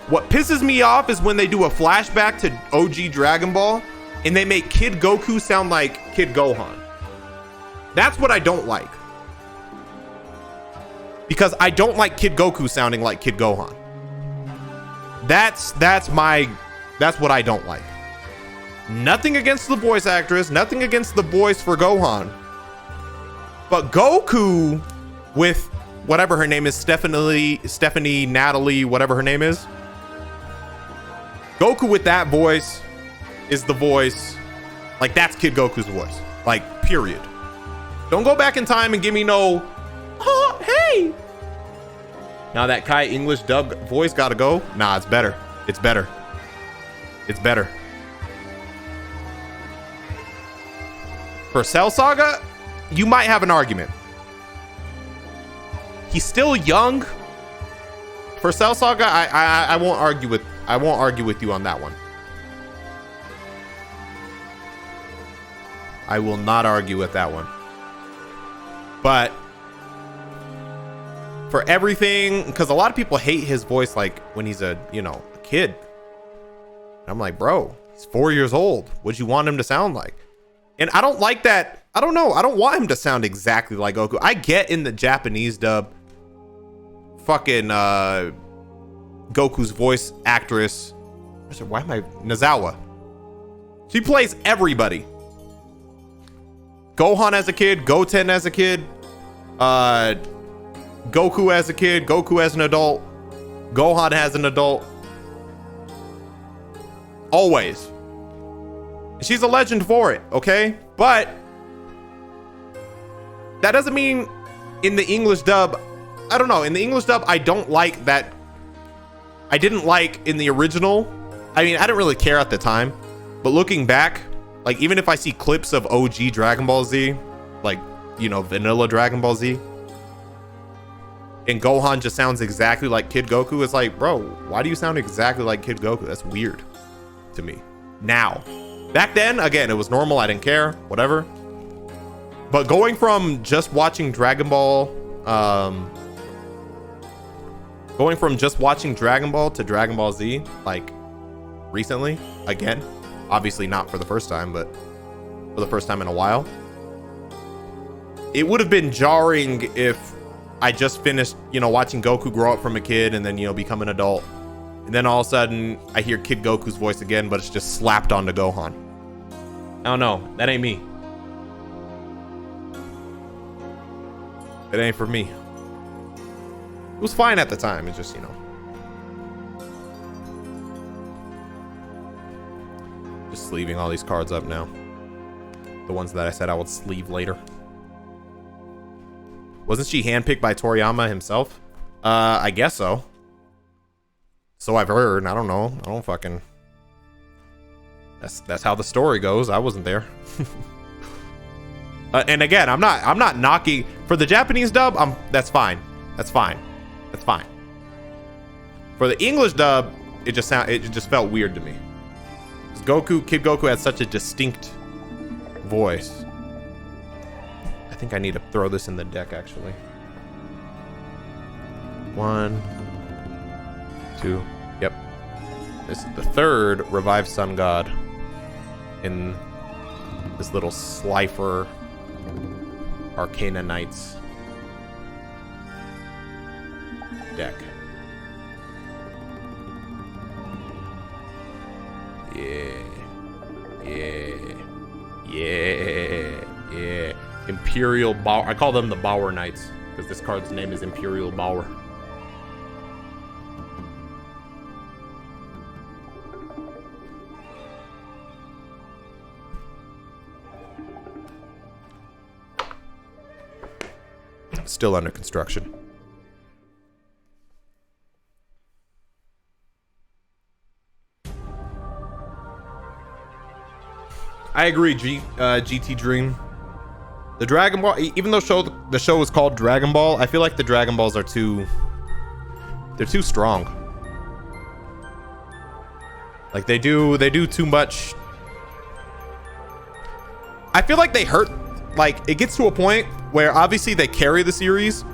what pisses me off is when they do a flashback to OG Dragon Ball and they make Kid Goku sound like Kid Gohan. That's what I don't like. Because I don't like Kid Goku sounding like Kid Gohan. That's what I don't like. Nothing against the voice actress, nothing against the voice for Gohan. But Goku with whatever her name is, Stephanie, Natalie, whatever her name is. Goku with that voice is the voice. Like, that's Kid Goku's voice. Like, period. Don't go back in time and give me no, oh, hey. Now that Kai English dub voice gotta go. Nah, it's better. It's better. It's better. For Cell Saga, you might have an argument. He's still young. For Cell Saga, I won't argue with you on that one. I will not argue with that one. But for everything, because a lot of people hate his voice like when he's a kid. I'm like, bro, he's 4 years old. What'd you want him to sound like? And I don't like that. I don't know. I don't want him to sound exactly like Goku. I get in the Japanese dub, fucking Goku's voice actress. Why am I Nozawa? She plays everybody. Gohan as a kid, Goten as a kid, Goku as a kid, Goku as an adult, Gohan as an adult. Always. She's a legend for it, okay? But that doesn't mean in the English dub, I don't know, in the English dub, I don't like that. I didn't like in the original. I mean, I didn't really care at the time, but looking back, like even if I see clips of OG Dragon Ball Z, like, you know, vanilla Dragon Ball Z, and Gohan just sounds exactly like Kid Goku, it's like, bro, why do you sound exactly like Kid Goku? That's weird to me. Now, back then, again, it was normal. I didn't care, whatever. But going from just watching Dragon Ball, going from just watching Dragon Ball to Dragon Ball Z, like recently, again, obviously not for the first time, but for the first time in a while, it would have been jarring if I just finished, you know, watching Goku grow up from a kid and then, you know, become an adult. And then all of a sudden I hear Kid Goku's voice again, but it's just slapped onto Gohan. I don't know. That ain't me. It ain't for me. It was fine at the time. It's just, you know. Just sleeving all these cards up now. The ones that I said I would sleeve later. Wasn't she handpicked by Toriyama himself? I guess so. So I've heard. I don't know. I don't fucking... That's how the story goes. I wasn't there. And again, I'm not knocking for the Japanese dub. That's fine. That's fine. That's fine. For the English dub, it just felt weird to me. Kid Goku had such a distinct voice. I think I need to throw this in the deck actually. 1, 2. Yep. This is the third revived Sun God in this little Slifer Arcana Knights deck. Yeah. Imperial Bauer. I call them the Bauer Knights because this card's name is Imperial Bauer. Still under construction. I agree, GT Dream. The Dragon Ball, even though the show is called Dragon Ball, I feel like the Dragon Balls are they're too strong. Like they do too much. I feel like they hurt. Like it gets to a point where obviously they carry the series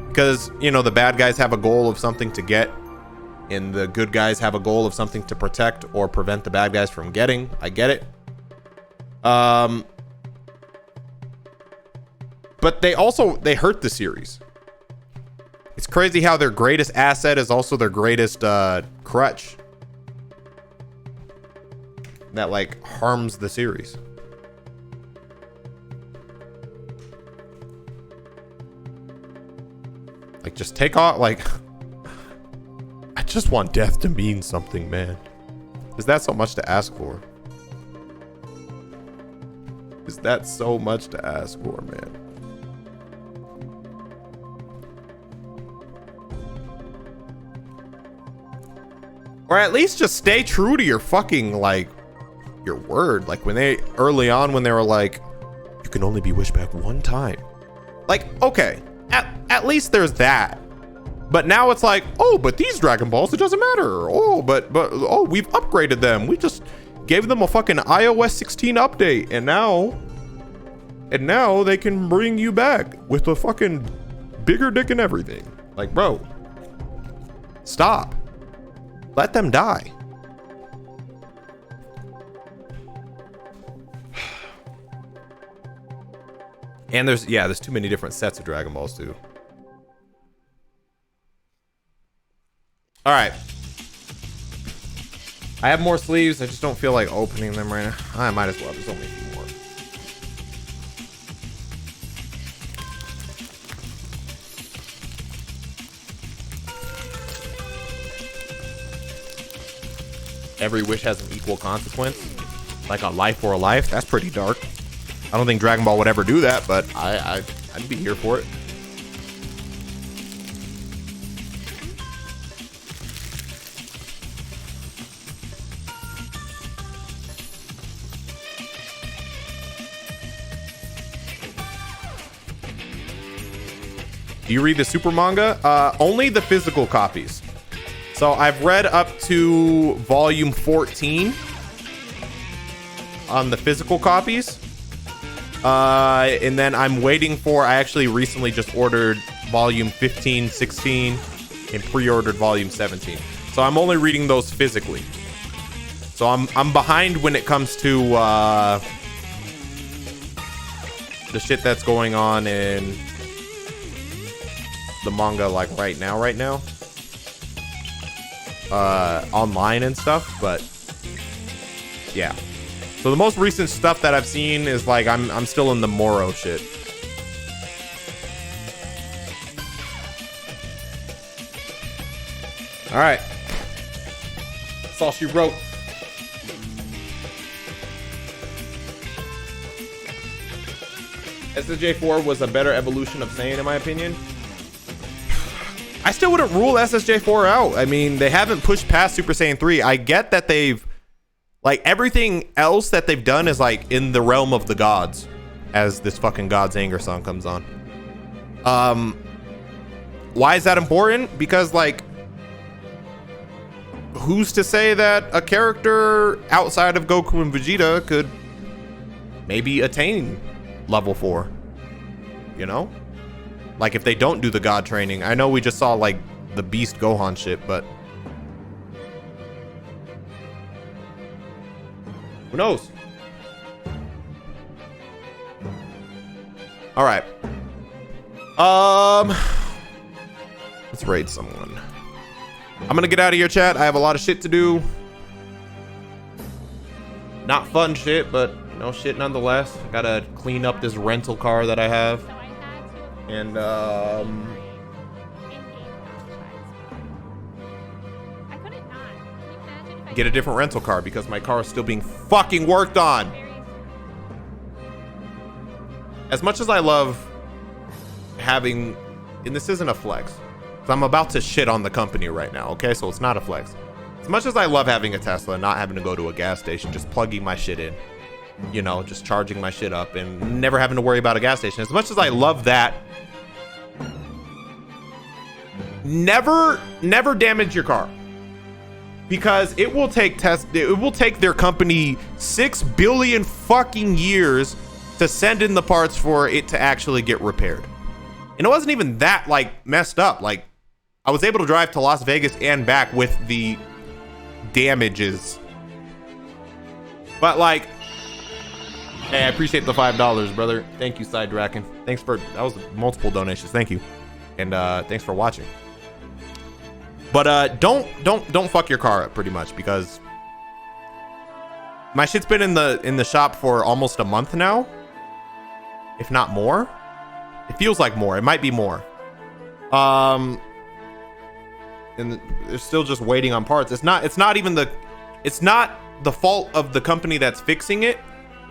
because, you know, the bad guys have a goal of something to get and the good guys have a goal of something to protect or prevent the bad guys from getting. I get it. But they hurt the series. It's crazy how their greatest asset is also their greatest crutch that like harms the series. Like just take off, like I just want death to mean something, man. Is that so much to ask for? Is that so much to ask for, man? Or at least just stay true to your fucking, like, your word. Like when they, early on when they were like, you can only be wished back one time. Like, okay, at least there's that. But now it's like, oh, but these Dragon Balls, it doesn't matter. Oh, but oh, we've upgraded them. We just gave them a fucking iOS 16 update, and now they can bring you back with a fucking bigger dick and everything. Like, bro, stop. Let them die. And there's too many different sets of Dragon Balls too. All right. I have more sleeves. I just don't feel like opening them right now. I might as well. There's only a few more. Every wish has an equal consequence. Like a life for a life. That's pretty dark. I don't think Dragon Ball would ever do that, but I'd be here for it. Do you read the super manga? Only the physical copies. So I've read up to volume 14 on the physical copies. And then I'm waiting for, I actually recently just ordered volume 15, 16, and pre-ordered volume 17. So I'm only reading those physically. So I'm behind when it comes to the shit that's going on in the manga, like right now online and stuff, but yeah. So the most recent stuff that I've seen is like I'm still in the Moro shit. All right, that's all she wrote. SSJ4 was a better evolution of Saiyan in my opinion. I still wouldn't rule SSJ4 out. I mean, they haven't pushed past Super Saiyan 3. I get that they've, like, everything else that they've done is like in the realm of the gods, as this fucking God's Anger song comes on. Why is that important? Because, like, who's to say that a character outside of Goku and Vegeta could maybe attain level 4? You know? Like, if they don't do the god training. I know we just saw, like, the Beast Gohan shit, but who knows? All right. Let's raid someone. I'm gonna get out of here, chat. I have a lot of shit to do. Not fun shit, but, you know, shit nonetheless. I gotta clean up this rental car that I have. And get a different rental car because my car is still being fucking worked on. As much as I love having, and this isn't a flex, because I'm about to shit on the company right now, okay? So it's not a flex. As much as I love having a Tesla and not having to go to a gas station, just plugging my shit in, you know, just charging my shit up and never having to worry about a gas station. As much as I love that, never damage your car, because it will take their company 6 billion fucking years to send in the parts for it to actually get repaired. And it wasn't even that, like, messed up. Like, I was able to drive to Las Vegas and back with the damages. But, like, hey, I appreciate the $5, brother. Thank you, Side Draken. Thanks for, that was multiple donations. Thank you. And thanks for watching. But don't fuck your car up, pretty much, because my shit's been in the shop for almost a month now, if not more. It feels like more. It might be more. And they're still just waiting on parts. It's not the fault of the company that's fixing it.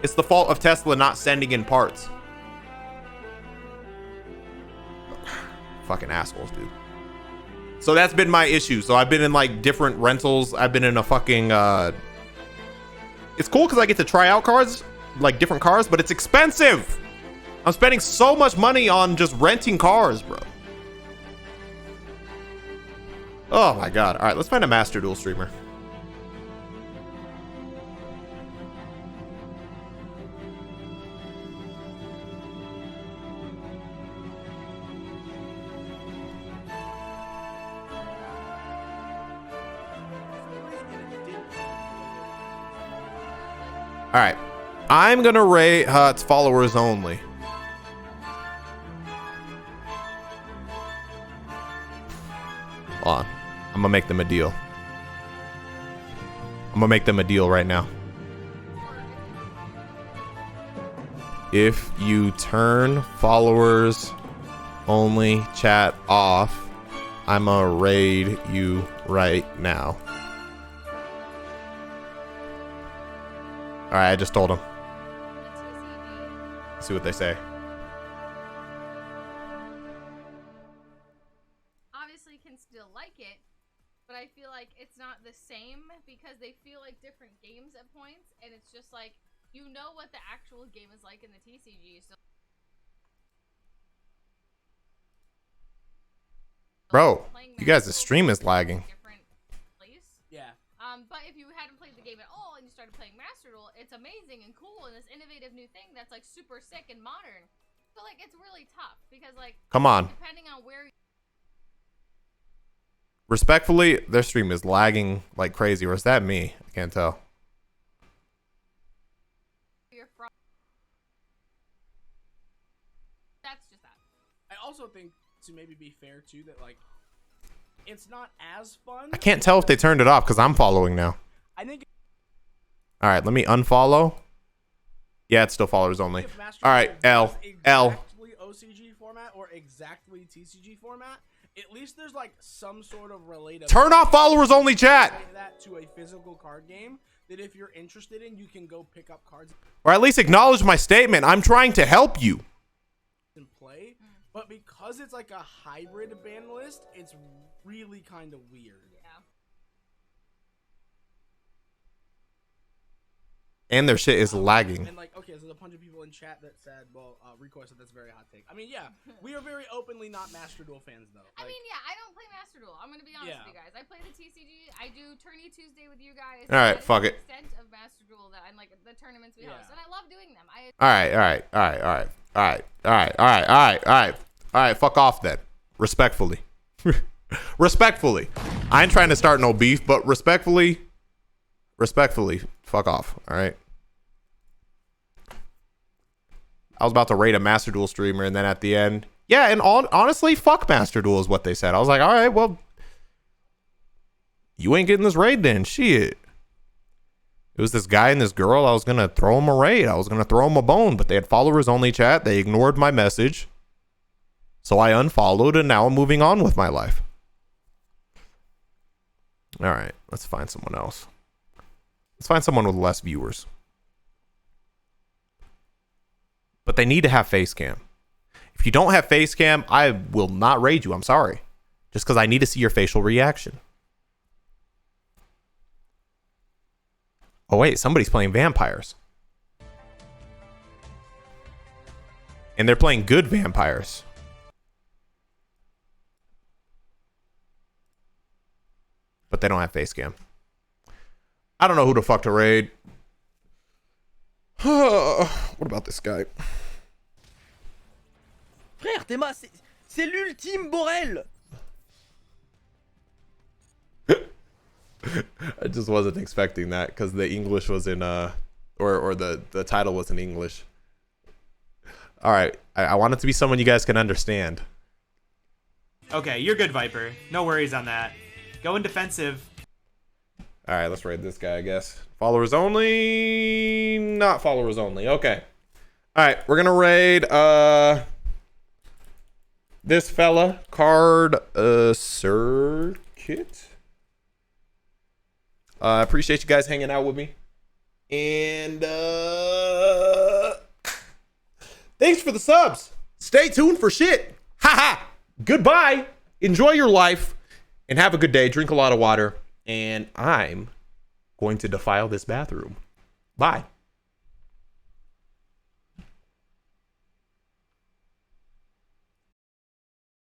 It's the fault of Tesla not sending in parts. Fucking assholes, dude. So that's been my issue. So I've been in, like, different rentals. I've been in a fucking it's cool because I get to try out cars, like different cars, but it's expensive. I'm spending so much money on just renting cars, bro. Oh my god. All right, let's find a Master Duel streamer. All right, I'm gonna rate it's followers only. I'm gonna make them a deal. I'm gonna make them a deal right now. If you turn followers only chat off, I'm gonna raid you right now. All right, I just told them. Let's see what they say. Obviously can still like it, but I feel like it's not the same because they feel like different games at points, and it's just like, you know what the actual game is like in the TCG. So bro, you guys, the stream is lagging. Yeah. But if you hadn't played the game at all and you started playing Master Duel, it's amazing and cool and this innovative new thing that's like super sick and modern. But like it's really tough because like come on. Depending on where. Respectfully, their stream is lagging like crazy, or is that me? I can't tell. That's just that. I also think to maybe be fair too that like it's not as fun. I can't tell if they turned it off because I'm following now. I think. All right, let me unfollow. Yeah, it's still followers only. All right, L. Exactly OCG format or exactly TCG format. At least there's like some sort of relatability. Turn off followers only chat. That to a physical card game that if you're interested in, you can go pick up cards. Or at least acknowledge my statement. I'm trying to help you. And play, but because it's like a hybrid ban list, it's really kind of weird. And their shit is lagging. And like, okay, so there's a bunch of people in chat that said, well, Rico said that's a very hot take. I mean, yeah, we are very openly not Master Duel fans, though. Like, I mean, yeah, I don't play Master Duel. I'm gonna be honest with you guys. I play the TCG. I do Tourney Tuesday with you guys. All right, fuck it. Extent of Master Duel that I'm like the tournaments we host, and I love doing them. All right. Fuck off then. Respectfully. Respectfully. I ain't trying to start no beef, but respectfully, fuck off. All right. I was about to rate a Master Duel streamer, and then at the end, yeah, and honestly, fuck Master Duel is what they said. I was like, all right, well, you ain't getting this raid then. Shit. It was this guy and this girl. I was going to throw him a raid. I was going to throw him a bone, but they had followers only chat. They ignored my message. So I unfollowed, and now I'm moving on with my life. All right, let's find someone else. Let's find someone with less viewers. But they need to have face cam. If you don't have face cam, I will not raid you. I'm sorry. Just because I need to see your facial reaction. Oh, wait. Somebody's playing vampires. And they're playing good vampires. But they don't have face cam. I don't know who the fuck to raid. What about this guy? Frère, Théma, c'est l'ultime Borel. I just wasn't expecting that because the English was in or the title was in English. All right, I want it to be someone you guys can understand. Okay, you're good, Viper. No worries on that. Go in defensive. All right, let's raid this guy, I guess. Followers only, not followers only. Okay. All right, we're gonna raid this fella, Card Circuit. I appreciate you guys hanging out with me, and thanks for the subs. Stay tuned for shit. Haha. Goodbye. Enjoy your life, and have a good day. Drink a lot of water. And I'm going to defile this bathroom. Bye.